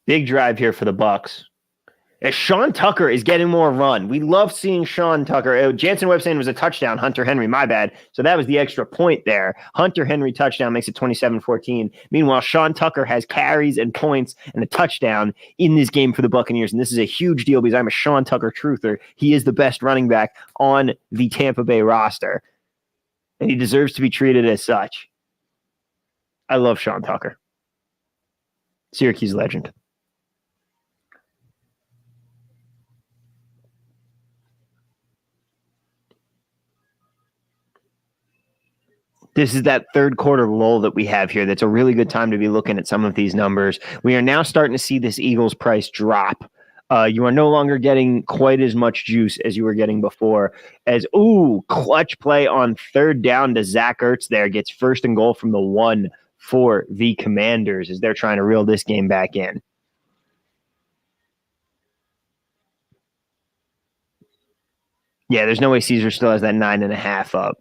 Big drive here for the Bucs. As Sean Tucker is getting more run. We love seeing Sean Tucker. Jansen Webb saying it was a touchdown. Hunter Henry, my bad. So that was the extra point there. Hunter Henry touchdown makes it 27-14. Meanwhile, Sean Tucker has carries and points and a touchdown in this game for the Buccaneers. And this is a huge deal because I'm a Sean Tucker truther. He is the best running back on the Tampa Bay roster. And he deserves to be treated as such. I love Sean Tucker. Syracuse legend. This is that third quarter lull that we have here. That's a really good time to be looking at some of these numbers. We are now starting to see this Eagles price drop. You are no longer getting quite as much juice as you were getting before. As, clutch play on third down to Zach Ertz there. Gets first and goal from the 1 for the Commanders as they're trying to reel this game back in. Yeah, there's no way Caesar still has that 9.5 up.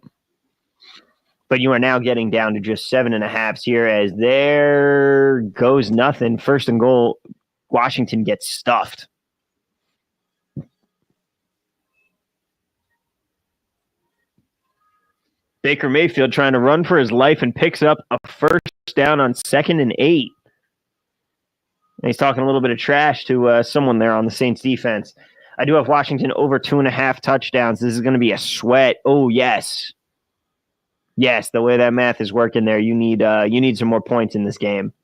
But you are now getting down to just 7.5 here as there goes nothing. First and goal, Washington gets stuffed. Baker Mayfield trying to run for his life and picks up a first down on 2nd and 8. And he's talking a little bit of trash to someone there on the Saints defense. I do have Washington over 2.5 touchdowns. This is going to be a sweat. Oh, yes. Yes, the way that math is working there, you need some more points in this game.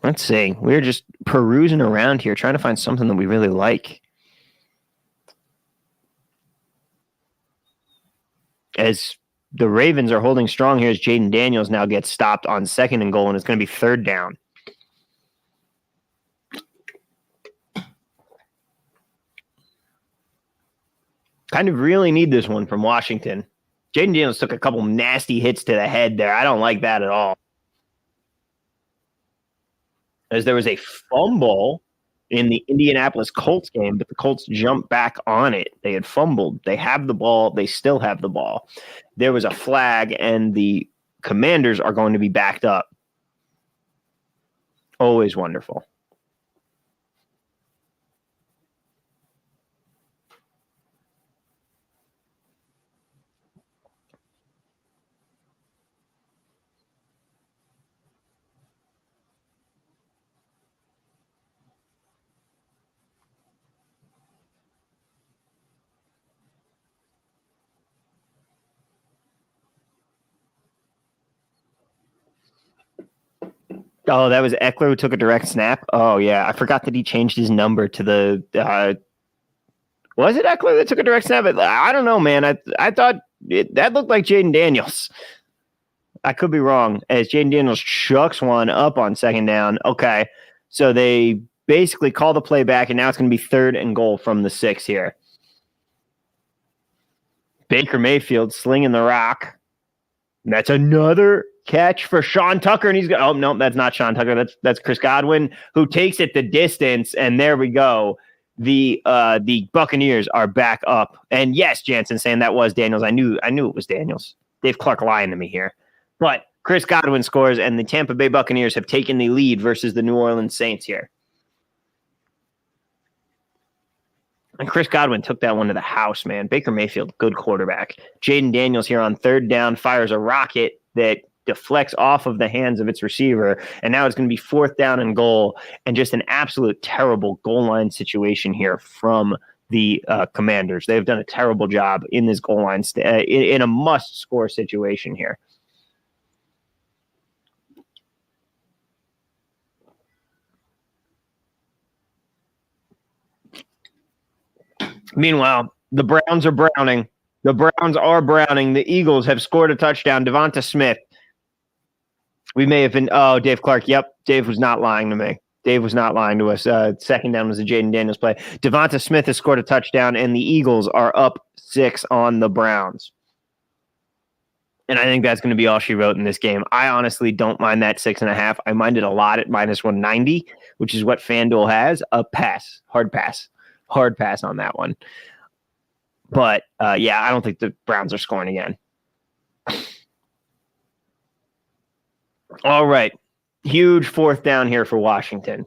Let's see. We're just perusing around here, trying to find something that we really like. As the Ravens are holding strong here, as Jaden Daniels now gets stopped on 2nd and goal, and it's going to be 3rd down. Kind of really need this one from Washington. Jaden Daniels took a couple nasty hits to the head there. I don't like that at all. As there was a fumble in the Indianapolis Colts game, but the Colts jumped back on it. They had fumbled. They have the ball. They still have the ball. There was a flag, and the Commanders are going to be backed up. Always wonderful. Oh, that was Eckler who took a direct snap? Oh, yeah. I forgot that he changed his number to the was it Eckler that took a direct snap? I don't know, man. I thought that looked like Jaden Daniels. I could be wrong. As Jaden Daniels chucks one up on 2nd down. Okay. So they basically call the play back, and now it's going to be 3rd and goal from the 6 here. Baker Mayfield slinging the rock. That's another catch for Sean Tucker, and he's oh no, that's not Sean Tucker. That's Chris Godwin, who takes it the distance, and there we go. The Buccaneers are back up, and yes, Jansen saying that was Daniels. I knew it was Daniels. Dave Clark lying to me here, but Chris Godwin scores, and the Tampa Bay Buccaneers have taken the lead versus the New Orleans Saints here. And Chris Godwin took that one to the house, man. Baker Mayfield, good quarterback. Jaden Daniels here on third down fires a rocket that deflects off of the hands of its receiver, and now it's going to be fourth down and goal, and just an absolute terrible goal line situation here from the Commanders. They've done a terrible job in this goal line in a must-score situation here. Meanwhile, the Browns are browning. The Browns are browning. The Eagles have scored a touchdown. Devonta Smith. We may have been. Oh, Dave Clark. Yep. Dave was not lying to me. Dave was not lying to us. Second down was a Jaden Daniels play. Devonta Smith has scored a touchdown, and the Eagles are up 6 on the Browns. And I think that's going to be all she wrote in this game. I honestly don't mind that 6.5. I mind it a lot at minus 190, which is what FanDuel has. A pass. Hard pass on that one. But, yeah, I don't think the Browns are scoring again. All right. Huge fourth down here for Washington.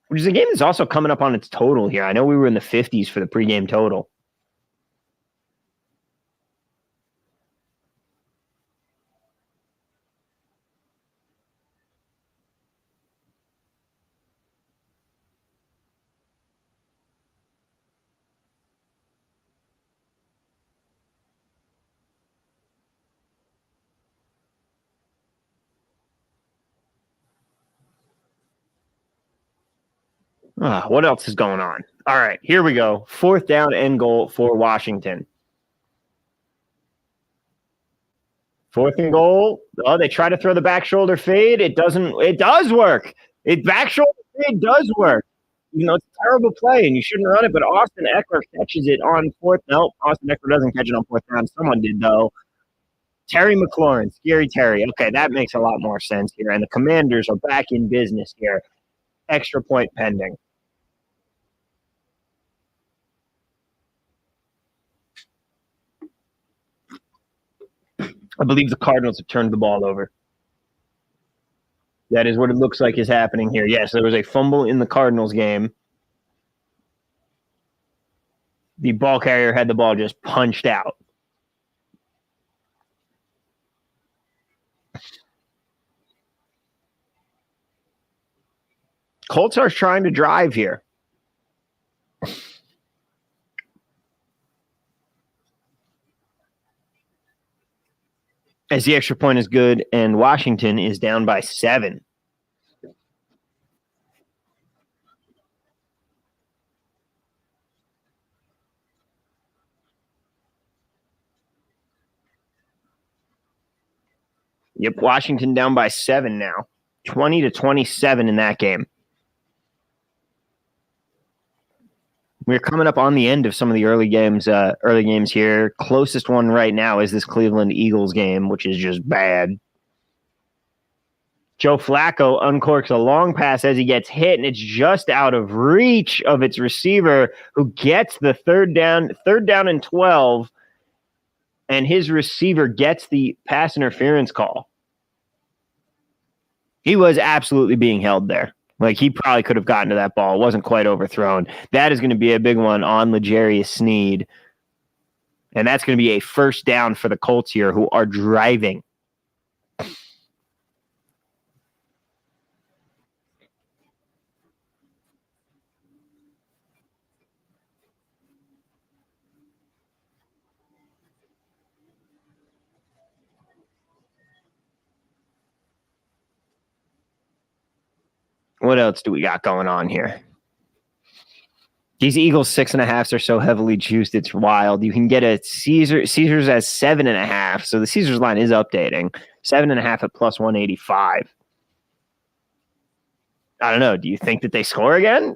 Which is a game that's also coming up on its total here. I know we were in the 50s for the pregame total. What else is going on? All right, here we go. Fourth down and goal for Washington. Fourth and goal. Oh, they try to throw the back shoulder fade. It doesn't. It does work. Back shoulder fade does work. You know, it's a terrible play, and you shouldn't run it, but Austin Eckler catches it on fourth. No, Austin Eckler doesn't catch it on fourth down. Someone did, though. Terry McLaurin, Scary Terry. Okay, that makes a lot more sense here. And the Commanders are back in business here. Extra point pending. I believe the Cardinals have turned the ball over. That is what it looks like is happening here. Yes, there was a fumble in the Cardinals game. The ball carrier had the ball just punched out. Colts are trying to drive here. As the extra point is good, and Washington is down by 7. Yep, Washington down by 7 now. 20-27 in that game. We're coming up on the end of some of the early games here. Closest one right now is this Cleveland Eagles game, which is just bad. Joe Flacco uncorks a long pass as he gets hit, and it's just out of reach of its receiver, who gets the third down and 12, and his receiver gets the pass interference call. He was absolutely being held there. Like, he probably could have gotten to that ball. It wasn't quite overthrown. That is going to be a big one on L'Jarius Sneed. And that's going to be a first down for the Colts here, who are driving. What else do we got going on here? These Eagles 6.5s are so heavily juiced, it's wild. You can get a Caesars as 7.5, so the Caesars line is updating. 7.5 at plus 185. I don't know. Do you think that they score again?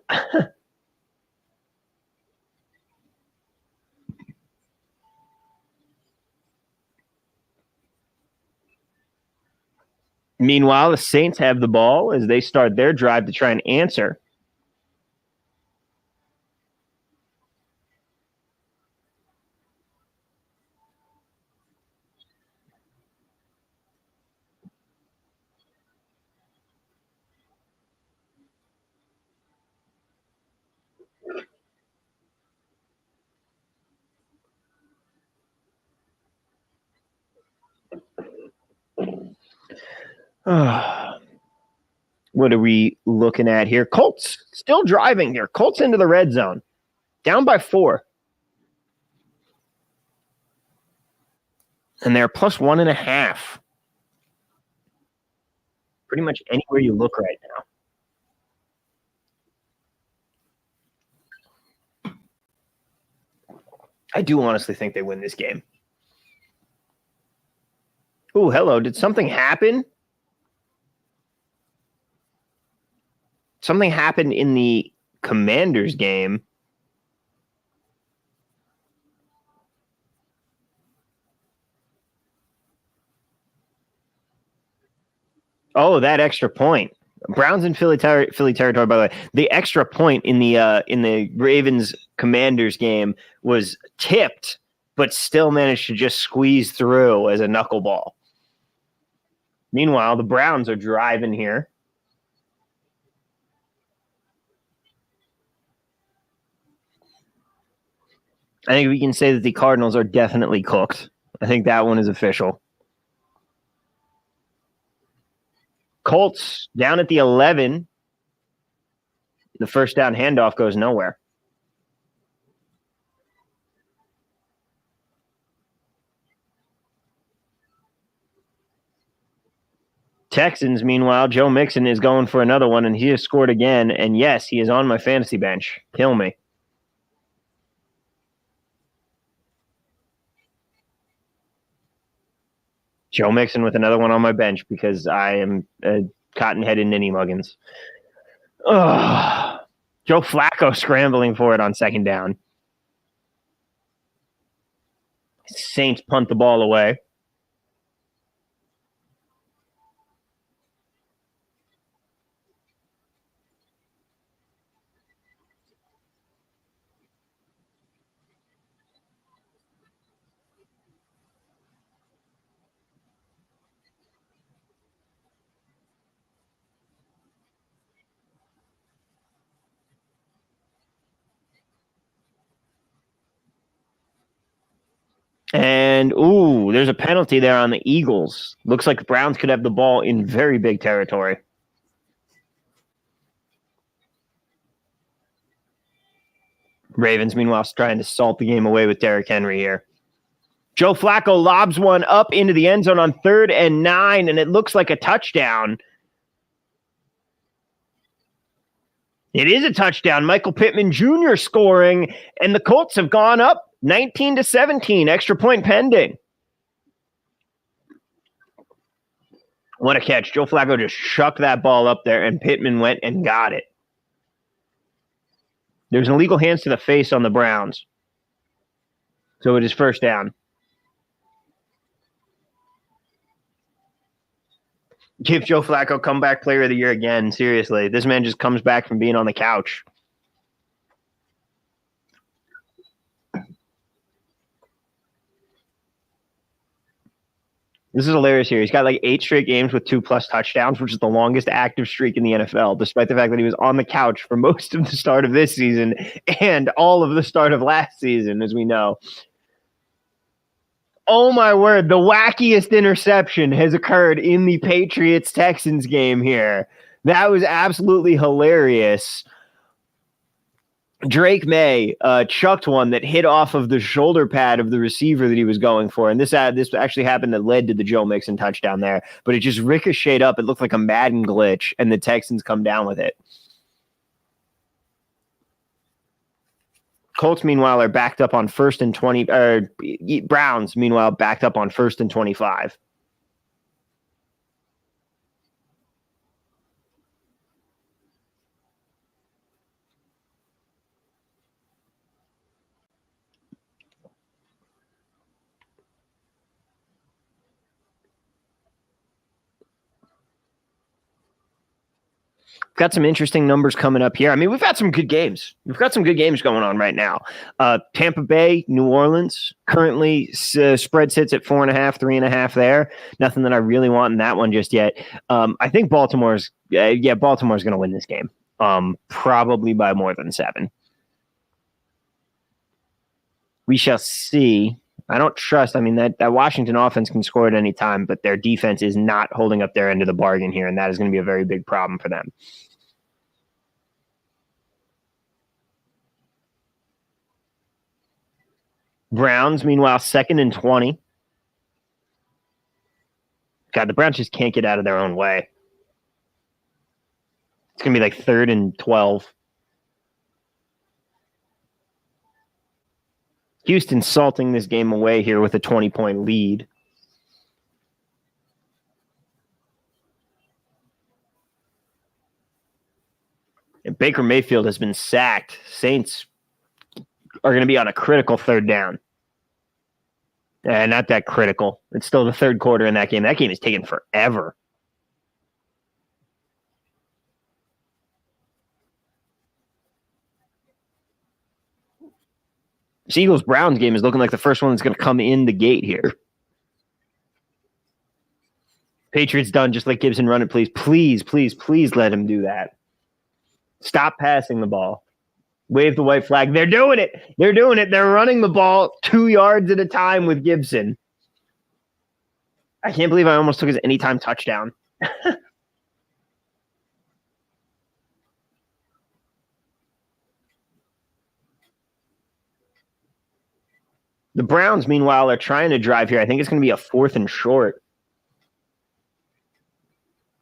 Meanwhile, the Saints have the ball as they start their drive to try and answer. What are we looking at here? Colts still driving here. Colts into the red zone. Down by 4. And they're plus 1.5. Pretty much anywhere you look right now. I do honestly think they win this game. Oh, hello. Did something happen? Something happened in the Commanders game. Oh, that extra point. Browns in Philly territory, by the way. The extra point in the Ravens Commanders game was tipped, but still managed to just squeeze through as a knuckleball. Meanwhile, the Browns are driving here. I think we can say that the Cardinals are definitely cooked. I think that one is official. Colts down at the 11. The first down handoff goes nowhere. Texans, meanwhile, Joe Mixon is going for another one, and he has scored again. And yes, he is on my fantasy bench. Kill me. Joe Mixon with another one on my bench because I am a cotton-headed ninny muggins. Ugh. Joe Flacco scrambling for it on second down. Saints punt the ball away. And, there's a penalty there on the Eagles. Looks like the Browns could have the ball in very big territory. Ravens, meanwhile, trying to salt the game away with Derrick Henry here. Joe Flacco lobs one up into the end zone on 3rd and 9, and it looks like a touchdown. It is a touchdown. Michael Pittman Jr. scoring, and the Colts have gone up 19-17. Extra point pending. What a catch. Joe Flacco just chucked that ball up there, and Pittman went and got it. There's an illegal hands to the face on the Browns. So it is first down. Give Joe Flacco comeback player of the year again. Seriously, this man just comes back from being on the couch. This is hilarious here. He's got like 8 straight games with 2+ touchdowns, which is the longest active streak in the NFL, despite the fact that he was on the couch for most of the start of this season and all of the start of last season, as we know. Oh my word, the wackiest interception has occurred in the Patriots-Texans game here. That was absolutely hilarious. Drake May chucked one that hit off of the shoulder pad of the receiver that he was going for. And this actually happened that led to the Joe Mixon touchdown there. But it just ricocheted up. It looked like a Madden glitch, and the Texans come down with it. Colts, meanwhile, are backed up on 1st and 20. Browns, meanwhile, backed up on 1st and 25. got some interesting numbers coming up here. I mean, we've got some good games. We've got some good games going on right now. Tampa Bay, New Orleans, currently spread sits at 4.5, 3.5 there. Nothing that I really want in that one just yet. I think Baltimore's going to win this game, probably by more than 7. We shall see. I don't trust. I mean, that Washington offense can score at any time, but their defense is not holding up their end of the bargain here, and that is going to be a very big problem for them. Browns, meanwhile, 2nd and 20. God, the Browns just can't get out of their own way. It's going to be like 3rd and 12. Houston salting this game away here with a 20-point lead. And Baker Mayfield has been sacked. Saints are going to be on a critical 3rd down. Not that critical. It's still the 3rd quarter in that game. That game is taking forever. This Eagles-Browns game is looking like the first one that's going to come in the gate here. Patriots done. Just let Gibson run it, please. Please, please, please let him do that. Stop passing the ball. Wave the white flag. They're doing it. They're doing it. They're running the ball 2 yards at a time with Gibson. I can't believe I almost took his anytime touchdown. The Browns, meanwhile, are trying to drive here. I think it's going to be a 4th and short.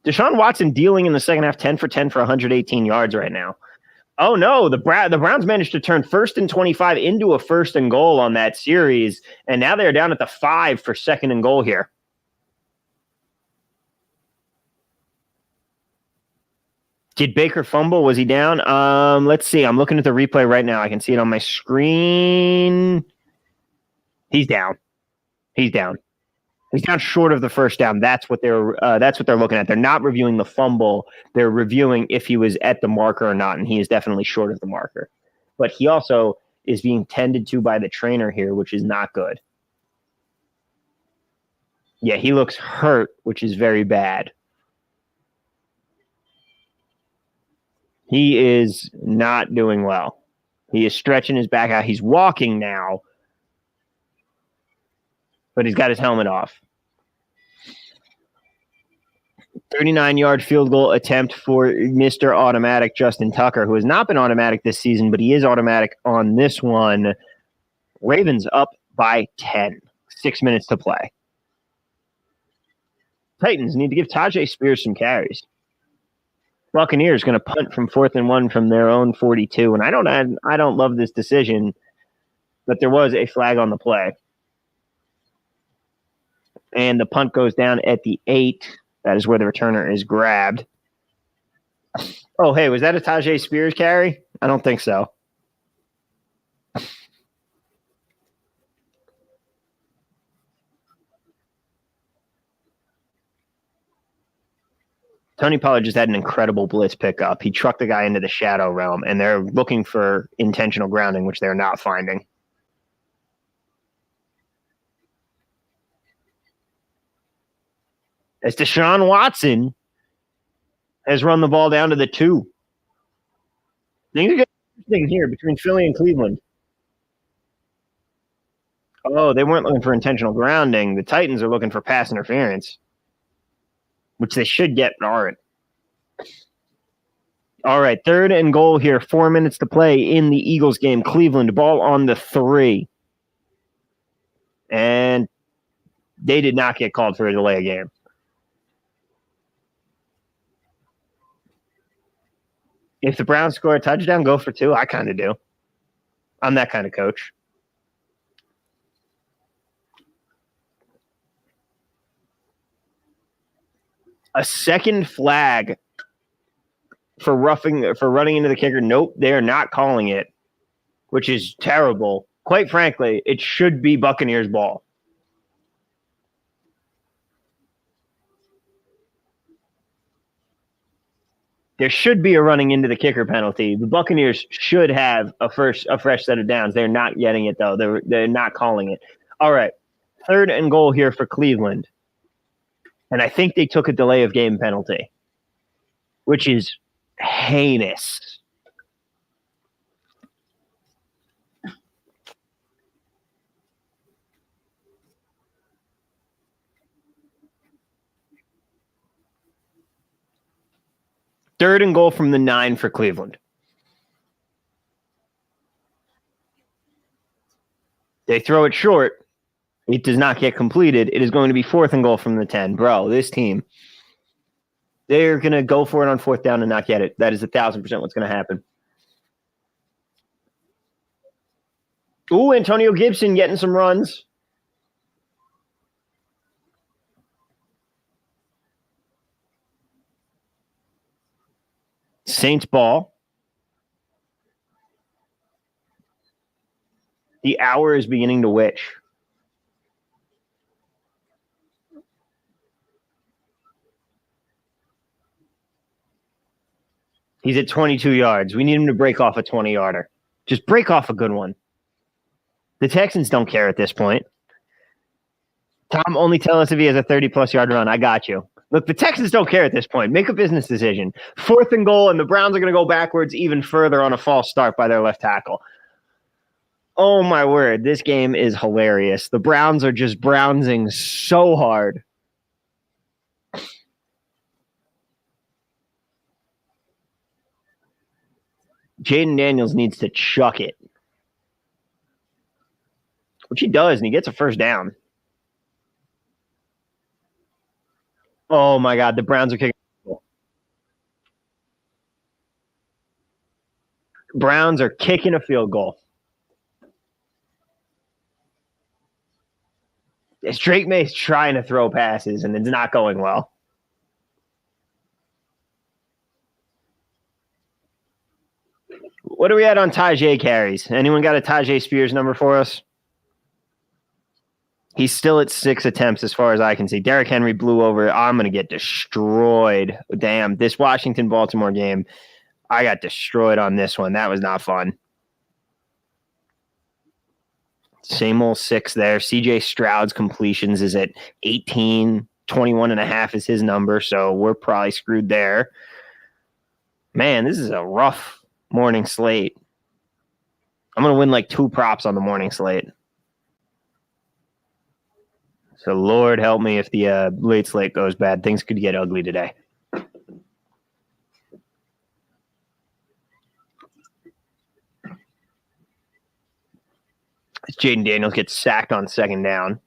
Deshaun Watson dealing in the second half 10 for 10 for 118 yards right now. Oh, no, the Browns managed to turn 1st and 25 into a 1st and goal on that series, and now they're down at the 5 for 2nd and goal here. Did Baker fumble? Was he down? Let's see. I'm looking at the replay right now. I can see it on my screen. He's down. He's down short of the 1st down. That's what they're looking at. They're not reviewing the fumble. They're reviewing if he was at the marker or not, and he is definitely short of the marker. But he also is being tended to by the trainer here, which is not good. Yeah, he looks hurt, which is very bad. He is not doing well. He is stretching his back out. He's walking now, but he's got his helmet off. 39-yard field goal attempt for Mr. Automatic Justin Tucker, who has not been automatic this season, but he is automatic on this one. Ravens up by 10. 6 minutes to play. Titans need to give Tajay Spears some carries. Buccaneers going to punt from 4th and 1 from their own 42, and I don't love this decision, but there was a flag on the play. And the punt goes down at the 8. That is where the returner is grabbed. Oh, hey, was that a Tajay Spears carry? I don't think so. Tony Pollard just had an incredible blitz pickup. He trucked the guy into the shadow realm, and they're looking for intentional grounding, which they're not finding. As Deshaun Watson has run the ball down to the 2. Things are getting interesting here between Philly and Cleveland. Oh, they weren't looking for intentional grounding. The Titans are looking for pass interference, which they should get but aren't. All right, 3rd and goal here. 4 minutes to play in the Eagles game. Cleveland, ball on the 3. And they did not get called for a delay of game. If the Browns score a touchdown, go for 2. I kind of do. I'm that kind of coach. A second flag for running into the kicker. Nope, they're not calling it, which is terrible. Quite frankly, it should be Buccaneers ball. There should be a running into the kicker penalty. The Buccaneers should have a fresh set of downs. They're not getting it, though. They're not calling it. All right, 3rd and goal here for Cleveland. And I think they took a delay of game penalty, which is heinous. Third and goal from the 9 for Cleveland. They throw it short. It does not get completed. It is going to be 4th and goal from the 10. Bro, this team, they're going to go for it on 4th down and not get it. That is 1,000% what's going to happen. Ooh, Antonio Gibson getting some runs. Saints ball. The hour is beginning to witch. He's at 22 yards. We need him to break off a 20-yarder. Just break off a good one. The Texans don't care at this point. Tom, only tell us if he has a 30-plus yard run. I got you. Look, the Texans don't care at this point. Make a business decision. 4th and goal, and the Browns are going to go backwards even further on a false start by their left tackle. Oh, my word. This game is hilarious. The Browns are just brownsing so hard. Jaden Daniels needs to chuck it, which he does, and he gets a first down. Oh, my God. The Browns are kicking. Browns are kicking a field goal. Drake May's trying to throw passes, and it's not going well. What are we at on Tajay carries? Anyone got a Tajay Spears number for us? He's still at 6 attempts as far as I can see. Derrick Henry blew over. I'm going to get destroyed. Damn, this Washington-Baltimore game, I got destroyed on this one. That was not fun. Same old 6 there. CJ Stroud's completions is at 18. 21.5 is his number, so we're probably screwed there. Man, this is a rough morning slate. I'm going to win like 2 props on the morning slate. So Lord help me if the late slate goes bad. Things could get ugly today. Jaden Daniels gets sacked on 2nd down.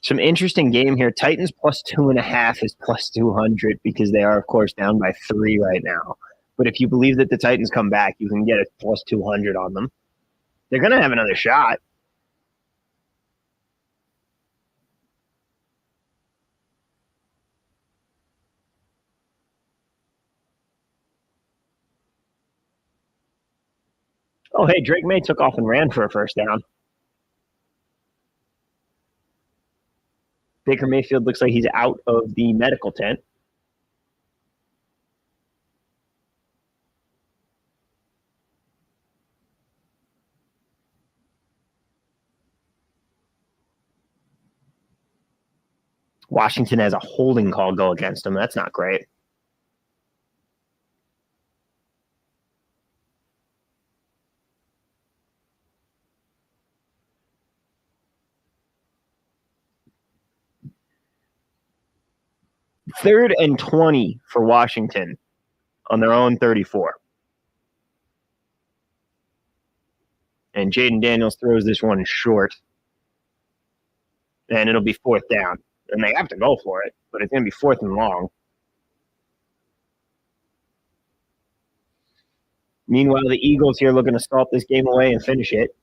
Some interesting game here. Titans plus 2.5 is plus 200 because they are, of course, down by 3 right now. But if you believe that the Titans come back, you can get a plus 200 on them. They're going to have another shot. Oh, hey, Drake May took off and ran for a first down. Baker Mayfield looks like he's out of the medical tent. Washington has a holding call go against him. That's not great. Third and 20 for Washington on their own 34. And Jaden Daniels throws this one short. And it'll be 4th down. And they have to go for it, but it's going to be 4th and long. Meanwhile, the Eagles here looking to salt this game away and finish it.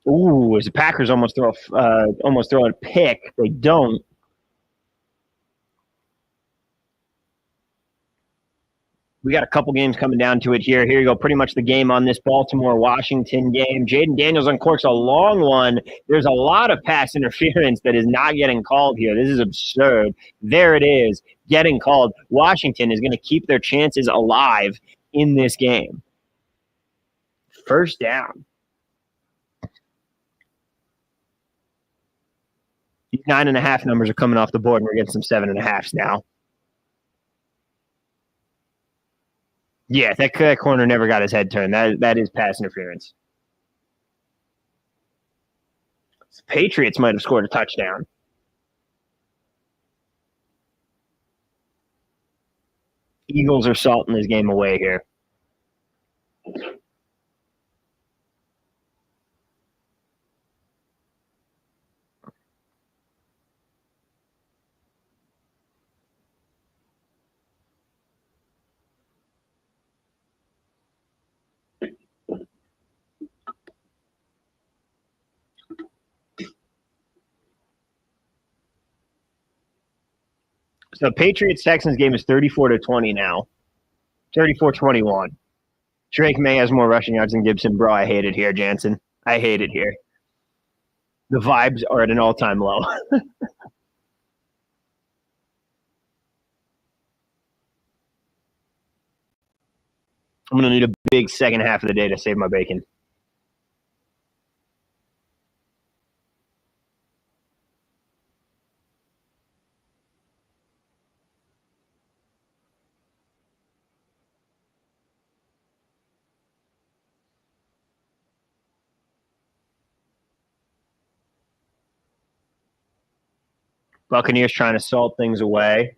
Ooh, as the Packers almost throw a pick. They don't. We got a couple games coming down to it here. Here you go. Pretty much the game on this Baltimore-Washington game. Jaden Daniels uncorks a long one. There's a lot of pass interference that is not getting called here. This is absurd. There it is, getting called. Washington is going to keep their chances alive in this game. First down. These 9.5 numbers are coming off the board, and we're getting some 7.5s now. Yeah, that corner never got his head turned. That is pass interference. The Patriots might have scored a touchdown. Eagles are salting this game away here. So Patriots-Texans game is 34-20 now. 34-21. Drake May has more rushing yards than Gibson. Bro, I hate it here, Jansen. I hate it here. The vibes are at an all-time low. I'm going to need a big second half of the day to save my bacon. Buccaneers trying to salt things away.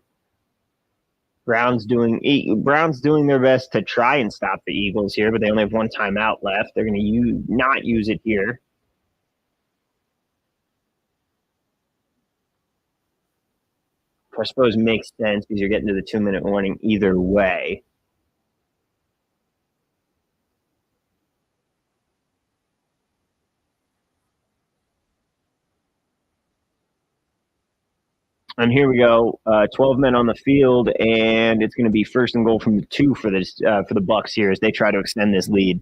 Browns doing their best to try and stop the Eagles here, but they only have one timeout left. They're going to not use it here. I suppose makes sense because you're getting to the 2-minute warning either way. And here we go, 12 men on the field, and it's going to be first and goal from the 2 for the Bucs here as they try to extend this lead.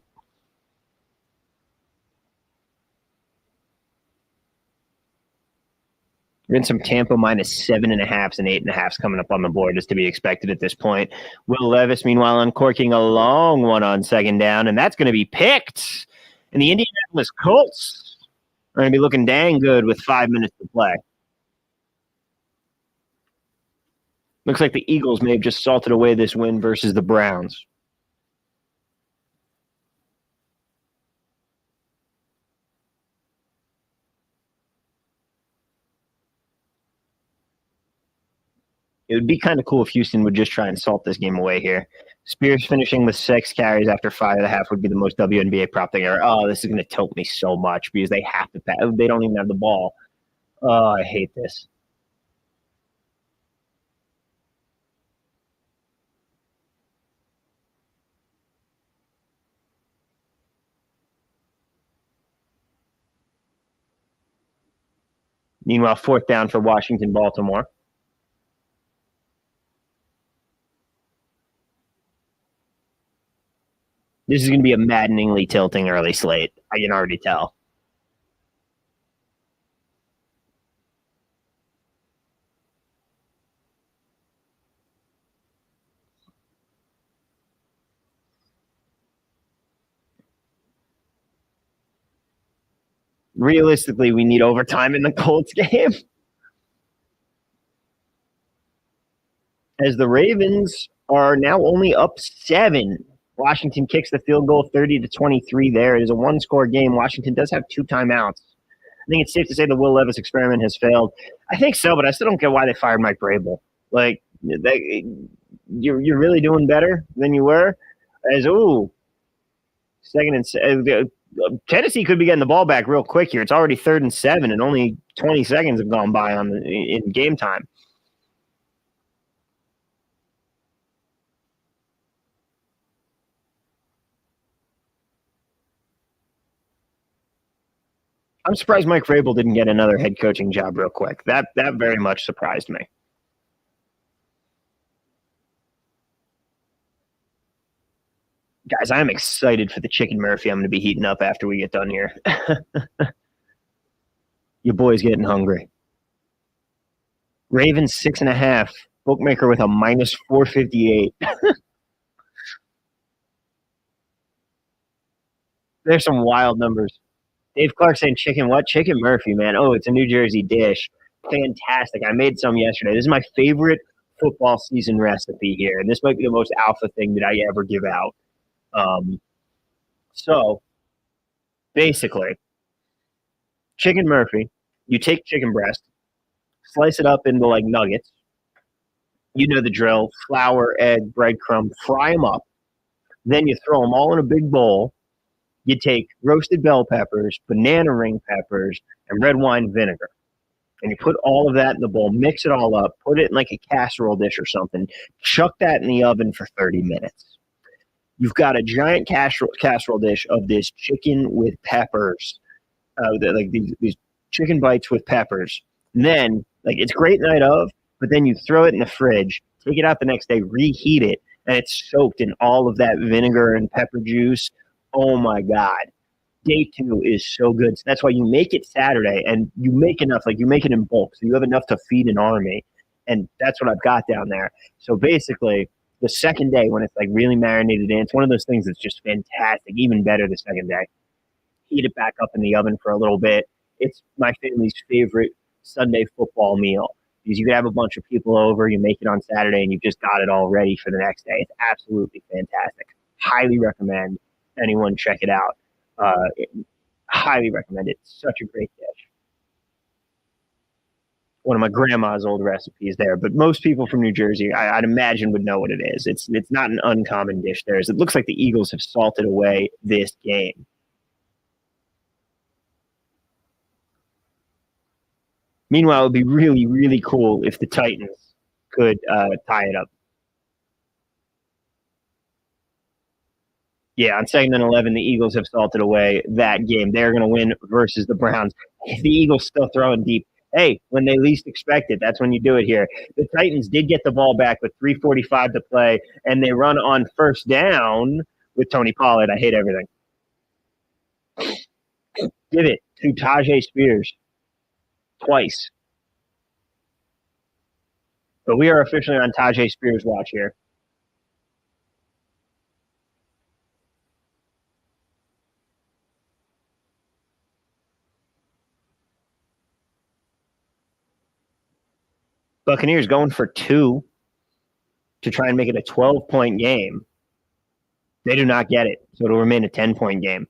We're in some Tampa minus 7.5s and 8.5s coming up on the board, as to be expected at this point. Will Levis, meanwhile, uncorking a long one on second down, and that's going to be picked. And the Indianapolis Colts are going to be looking dang good with 5 minutes to play. Looks like the Eagles may have just salted away this win versus the Browns. It would be kind of cool if Houston would just try and salt this game away here. Spears finishing with 6 carries after 5.5 would be the most WNBA prop thing ever. Oh, this is going to tilt me so much because they have to pass. They don't even have the ball. Oh, I hate this. Meanwhile, 4th down for Washington, Baltimore. This is going to be a maddeningly tilting early slate. I can already tell. Realistically, we need overtime in the Colts game. As the Ravens are now only up 7. Washington kicks the field goal 30-23 there. It is a 1-score game. Washington does have 2 timeouts. I think it's safe to say the Will Levis experiment has failed. I think so, but I still don't get why they fired Mike Vrabel. Like, you're really doing better than you were. As, second and Tennessee could be getting the ball back real quick here. It's already 3rd and 7, and only 20 seconds have gone by in game time. I'm surprised Mike Vrabel didn't get another head coaching job real quick. That very much surprised me. Guys, I'm excited for the Chicken Murphy I'm going to be heating up after we get done here. Your boy's getting hungry. Ravens 6.5. Bookmaker with a minus 458. There's some wild numbers. Dave Clark saying chicken what? Chicken Murphy, man. Oh, it's a New Jersey dish. Fantastic. I made some yesterday. This is my favorite football season recipe here. And this might be the most alpha thing that I ever give out. So basically, Chicken Murphy, you take chicken breast, slice it up into like nuggets. You know the drill. Flour, egg, breadcrumb, fry them up. Then you throw them all in a big bowl. You take roasted bell peppers, banana ring peppers, and red wine vinegar. And you put all of that in the bowl, mix it all up, put it in like a casserole dish or something, chuck that in the oven for 30 minutes. You've got a giant casserole dish of this chicken with peppers, like these chicken bites with peppers. And then, like, it's great night of, but then you throw it in the fridge, take it out the next day, reheat it, and it's soaked in all of that vinegar and pepper juice. Oh my God. Day 2 is so good. So that's why you make it Saturday and you make enough, like you make it in bulk. So you have enough to feed an army. And that's what I've got down there. So basically, the second day when it's like really marinated in, it's one of those things that's just fantastic, even better the second day. Heat it back up in the oven for a little bit. It's my family's favorite Sunday football meal because you could have a bunch of people over, you make it on Saturday, and you've just got it all ready for the next day. It's absolutely fantastic. Highly recommend anyone check it out. Highly recommend it. It's such a great dish. One of my grandma's old recipes there, but most people from New Jersey, I'd imagine, would know what it is. It's not an uncommon dish there. It looks like the Eagles have salted away this game. Meanwhile, it would be really, really cool if the Titans could tie it up. Yeah, on 2nd and 11, the Eagles have salted away that game. They're going to win versus the Browns. If the Eagles still throwing deep, hey, when they least expect it, that's when you do it here. The Titans did get the ball back with 3:45 to play, and they run on first down with Tony Pollard. I hate everything. Give it to Tajay Spears twice. But we are officially on Tajay Spears' watch here. Buccaneers going for 2 to try and make it a 12-point game. They do not get it, so it'll remain a 10-point game.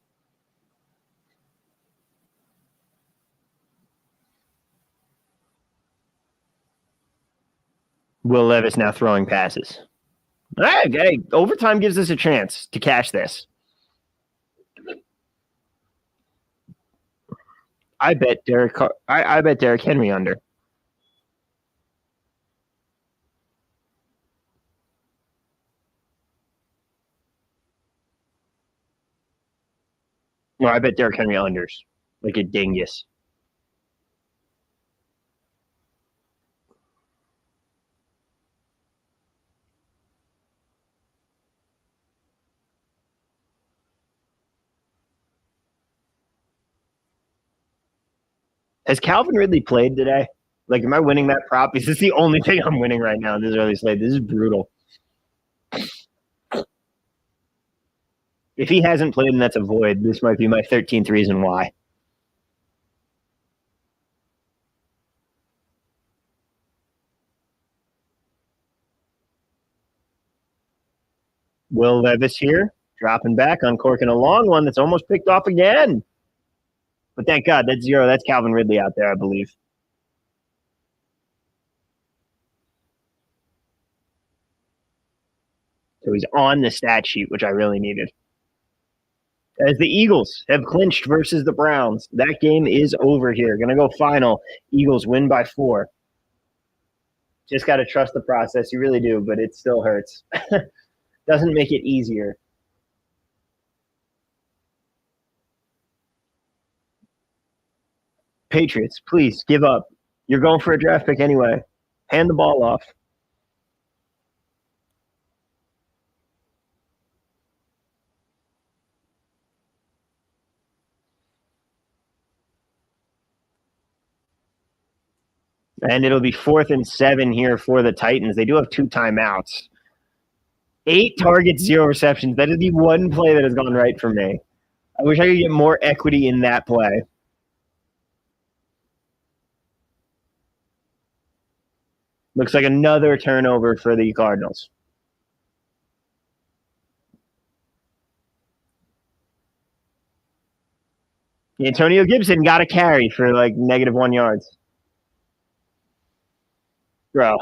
Will Levis now throwing passes. All right, hey, overtime gives us a chance to cash this. I bet Derek Henry under. No, I bet Derrick Henry unders like a dingus. Has Calvin Ridley played today? Like, am I winning that prop? Is this the only thing I'm winning right now in this early slate? This is brutal. If he hasn't played and that's a void, this might be my 13th reason why. Will Levis here, dropping back, uncorking a long one that's almost picked off again. But thank God, that's 0. That's Calvin Ridley out there, I believe. So he's on the stat sheet, which I really needed. As the Eagles have clinched versus the Browns, that game is over here. Going to go final. Eagles win by 4. Just got to trust the process. You really do, but it still hurts. Doesn't make it easier. Patriots, please give up. You're going for a draft pick anyway. Hand the ball off. And it'll be 4th and 7 here for the Titans. They do have 2 timeouts. 8 targets, 0 receptions. That is the one play that has gone right for me. I wish I could get more equity in that play. Looks like another turnover for the Cardinals. Antonio Gibson got a carry for like -1 yards. Bro.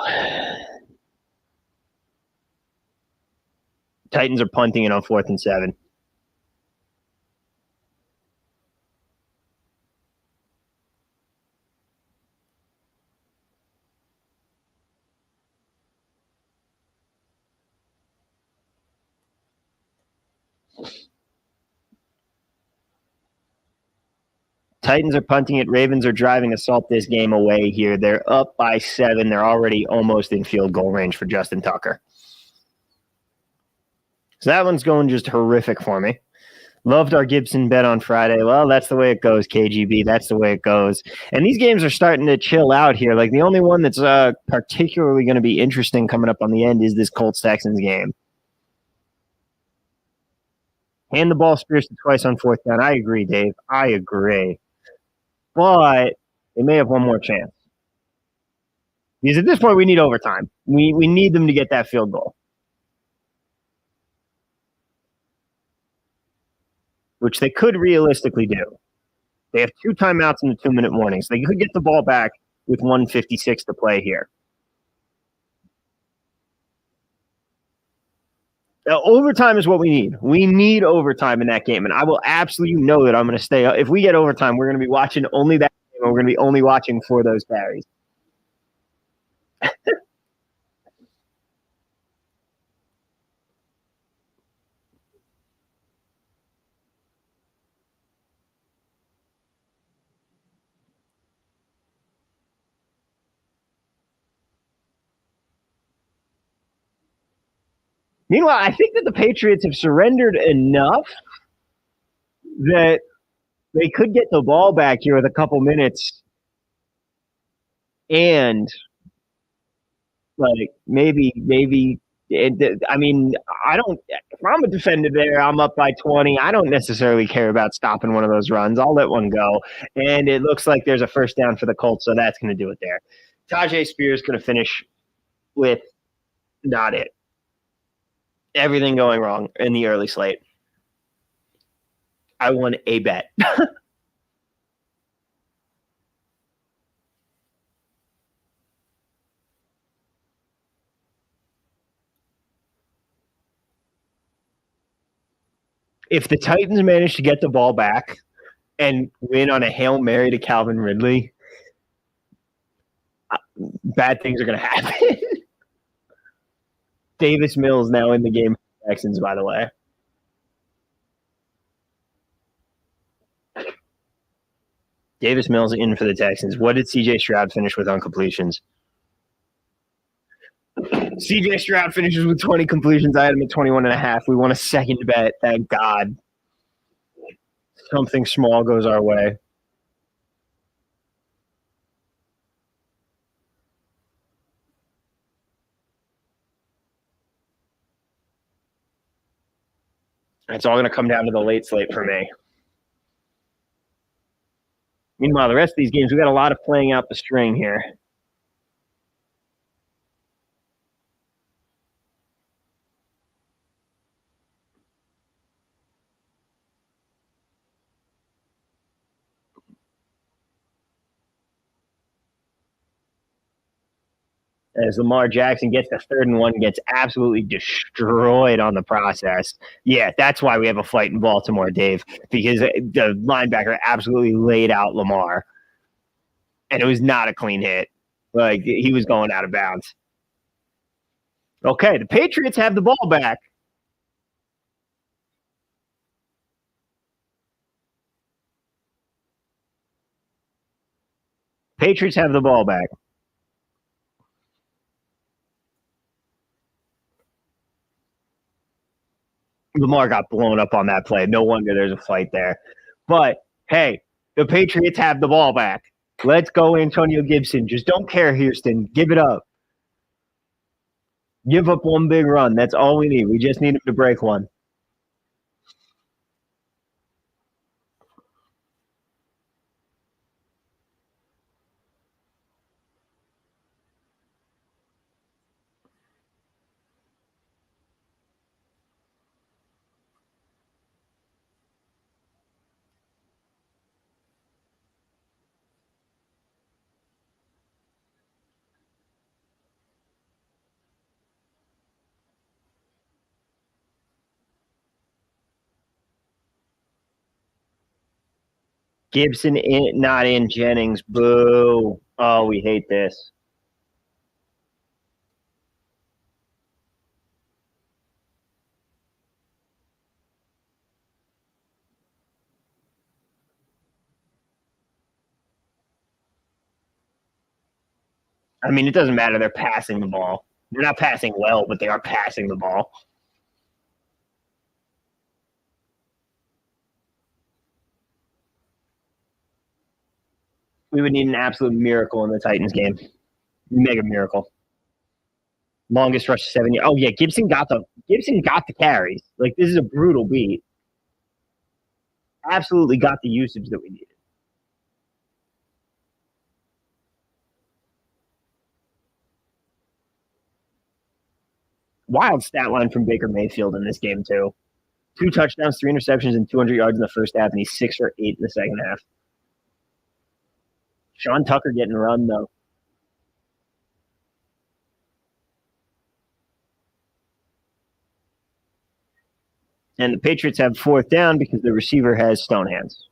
Titans are punting it on 4th and 7. Titans are punting it. Ravens are driving assault this game away here. They're up by 7. They're already almost in field goal range for Justin Tucker. So that one's going just horrific for me. Loved our Gibson bet on Friday. Well, that's the way it goes, KGB. That's the way it goes. And these games are starting to chill out here. Like the only one that's particularly going to be interesting coming up on the end is this Colts-Texans game. Hand the ball Spears twice on 4th down. I agree, Dave. I agree. But they may have one more chance. Because at this point, we need overtime. We need them to get that field goal. Which they could realistically do. They have 2 timeouts in the 2-minute warning, so they could get the ball back with 1:56 to play here. Now, overtime is what we need. We need overtime in that game, and I will absolutely know that I'm going to stay. If we get overtime, we're going to be watching only that game, and we're going to be only watching for those carries. Meanwhile, I think that the Patriots have surrendered enough that they could get the ball back here with a couple minutes and like maybe I mean, if I'm a defender there, I'm up by 20. I don't necessarily care about stopping one of those runs. I'll let one go. And it looks like there's a first down for the Colts, so that's going to do it there. Tajay Spears going to finish with not it. Everything going wrong in the early slate. I won a bet. If the Titans manage to get the ball back and win on a Hail Mary to Calvin Ridley, bad things are going to happen. Davis Mills now in the game for the Texans, by the way. Davis Mills in for the Texans. What did CJ Stroud finish with on completions? CJ Stroud finishes with 20 completions. I had him at 21.5. We won a second bet. Thank God. Something small goes our way. It's all going to come down to the late slate for me. Meanwhile, the rest of these games, we got a lot of playing out the string here. As Lamar Jackson gets the 3rd and 1, gets absolutely destroyed on the process. Yeah, that's why we have a fight in Baltimore, Dave, because the linebacker absolutely laid out Lamar. And it was not a clean hit. Like, he was going out of bounds. Okay, the Patriots have the ball back. Patriots have the ball back. Lamar got blown up on that play. No wonder there's a fight there. But, hey, the Patriots have the ball back. Let's go, Antonio Gibson. Just don't care, Houston. Give it up. Give up one big run. That's all we need. We just need him to break one. Gibson not in. Jennings. Boo. Oh, we hate this. I mean, it doesn't matter. They're passing the ball. They're not passing well, but they are passing the ball. We would need an absolute miracle in the Titans game. Mega miracle. Longest rush 7 years. Oh yeah, Gibson got the carries. Like, this is a brutal beat. Absolutely got the usage that we needed. Wild stat line from Baker Mayfield in this game too. 2 touchdowns, 3 interceptions, and 200 yards in the first half, and he's 6 for 8 in the second half. Sean Tucker getting run though. And the Patriots have 4th down because the receiver has stone hands.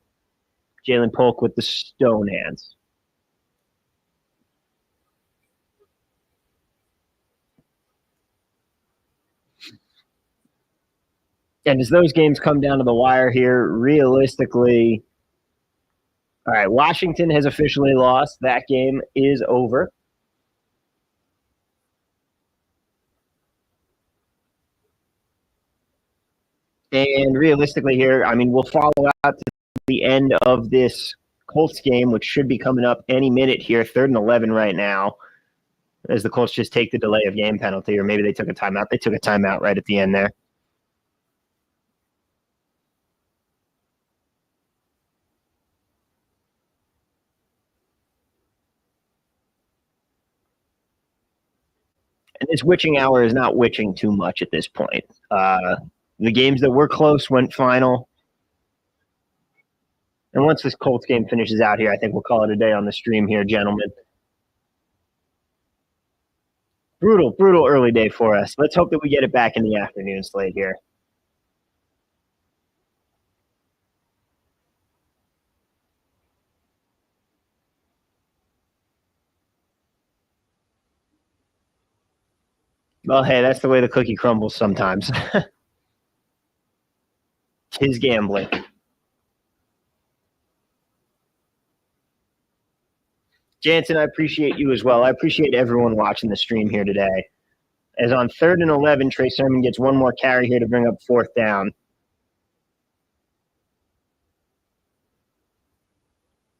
Jalen Polk with the stone hands. And as those games come down to the wire here, realistically, all right, Washington has officially lost. That game is over. And realistically here, I mean, we'll follow out to the end of this Colts game, which should be coming up any minute here, 3rd and 11 right now, as the Colts just take the delay of game penalty, or maybe they took a timeout. They took a timeout right at the end there. And this witching hour is not witching too much at this point. The games that were close went final. And once this Colts game finishes out here, I think we'll call it a day on the stream here, gentlemen. Brutal early day for us. Let's hope that we get it back in the afternoon slate here. Well, hey, that's the way the cookie crumbles sometimes. His gambling. Jansen, I appreciate you as well. I appreciate everyone watching the stream here today. As on 3rd and 11, Trey Sermon gets one more carry here to bring up 4th down.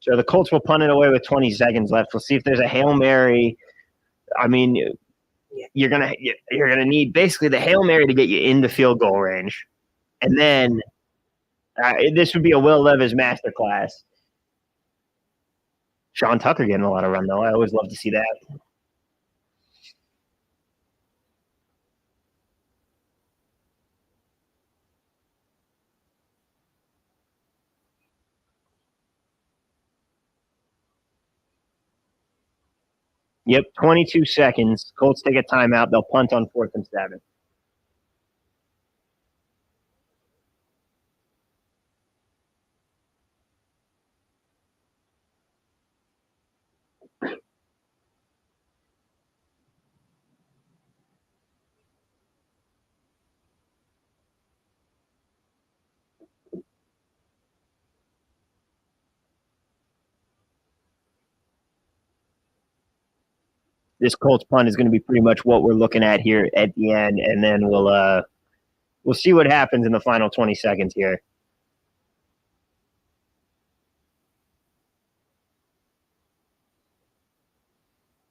So the Colts will punt it away with 20 seconds left. We'll see if there's a Hail Mary. I mean, you're gonna need basically the Hail Mary to get you in the field goal range, and then this would be a Will Levis masterclass. Sean Tucker getting a lot of run though. I always love to see that. Yep, 22 seconds. Colts take a timeout. They'll punt on 4th and 7. this Colts punt is going to be pretty much what we're looking at here at the end, and then we'll see what happens in the final 20 seconds here.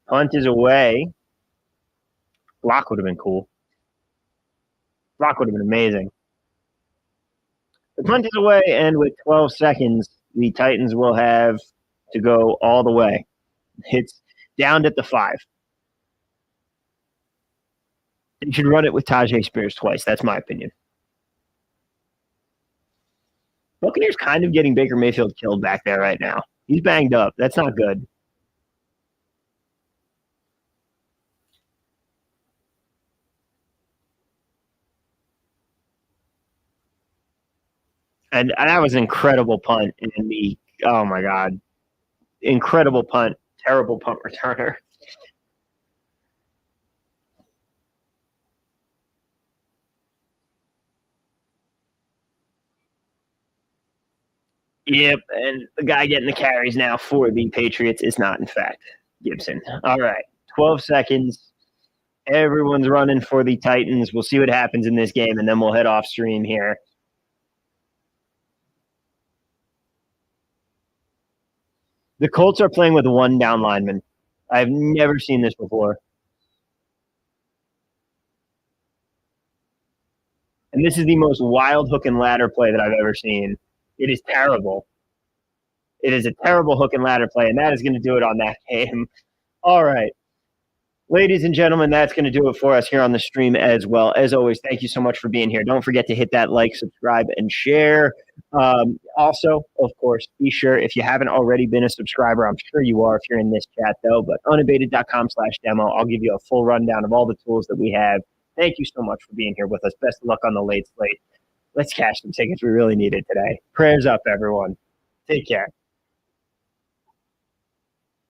Punt is away. Block would have been cool. Block would have been amazing. The punt is away, and with 12 seconds, the Titans will have to go all the way. It's down at the 5. You should run it with Tajay Spears twice. That's my opinion. Buccaneers kind of getting Baker Mayfield killed back there right now. He's banged up. That's not good. And that was an incredible punt in the oh my God. Incredible punt. Terrible punt returner. Yep, and the guy getting the carries now for the Patriots is not, in fact, Gibson. All right, 12 seconds. Everyone's running for the Titans. We'll see what happens in this game, and then we'll head off stream here. The Colts are playing with one down lineman. I've never seen this before. And this is the most wild hook and ladder play that I've ever seen. It is terrible. It is a terrible hook and ladder play, and that is going to do it on that game. All right. Ladies and gentlemen, that's going to do it for us here on the stream as well. As always, thank you so much for being here. Don't forget to hit that like, subscribe, and share. Also, of course, be sure, if you haven't already been a subscriber, I'm sure you are if you're in this chat, though, but unabated.com/demo. I'll give you a full rundown of all the tools that we have. Thank you so much for being here with us. Best of luck on the late slate. Let's cash some tickets. We really need it today. Prayers up, everyone. Take care.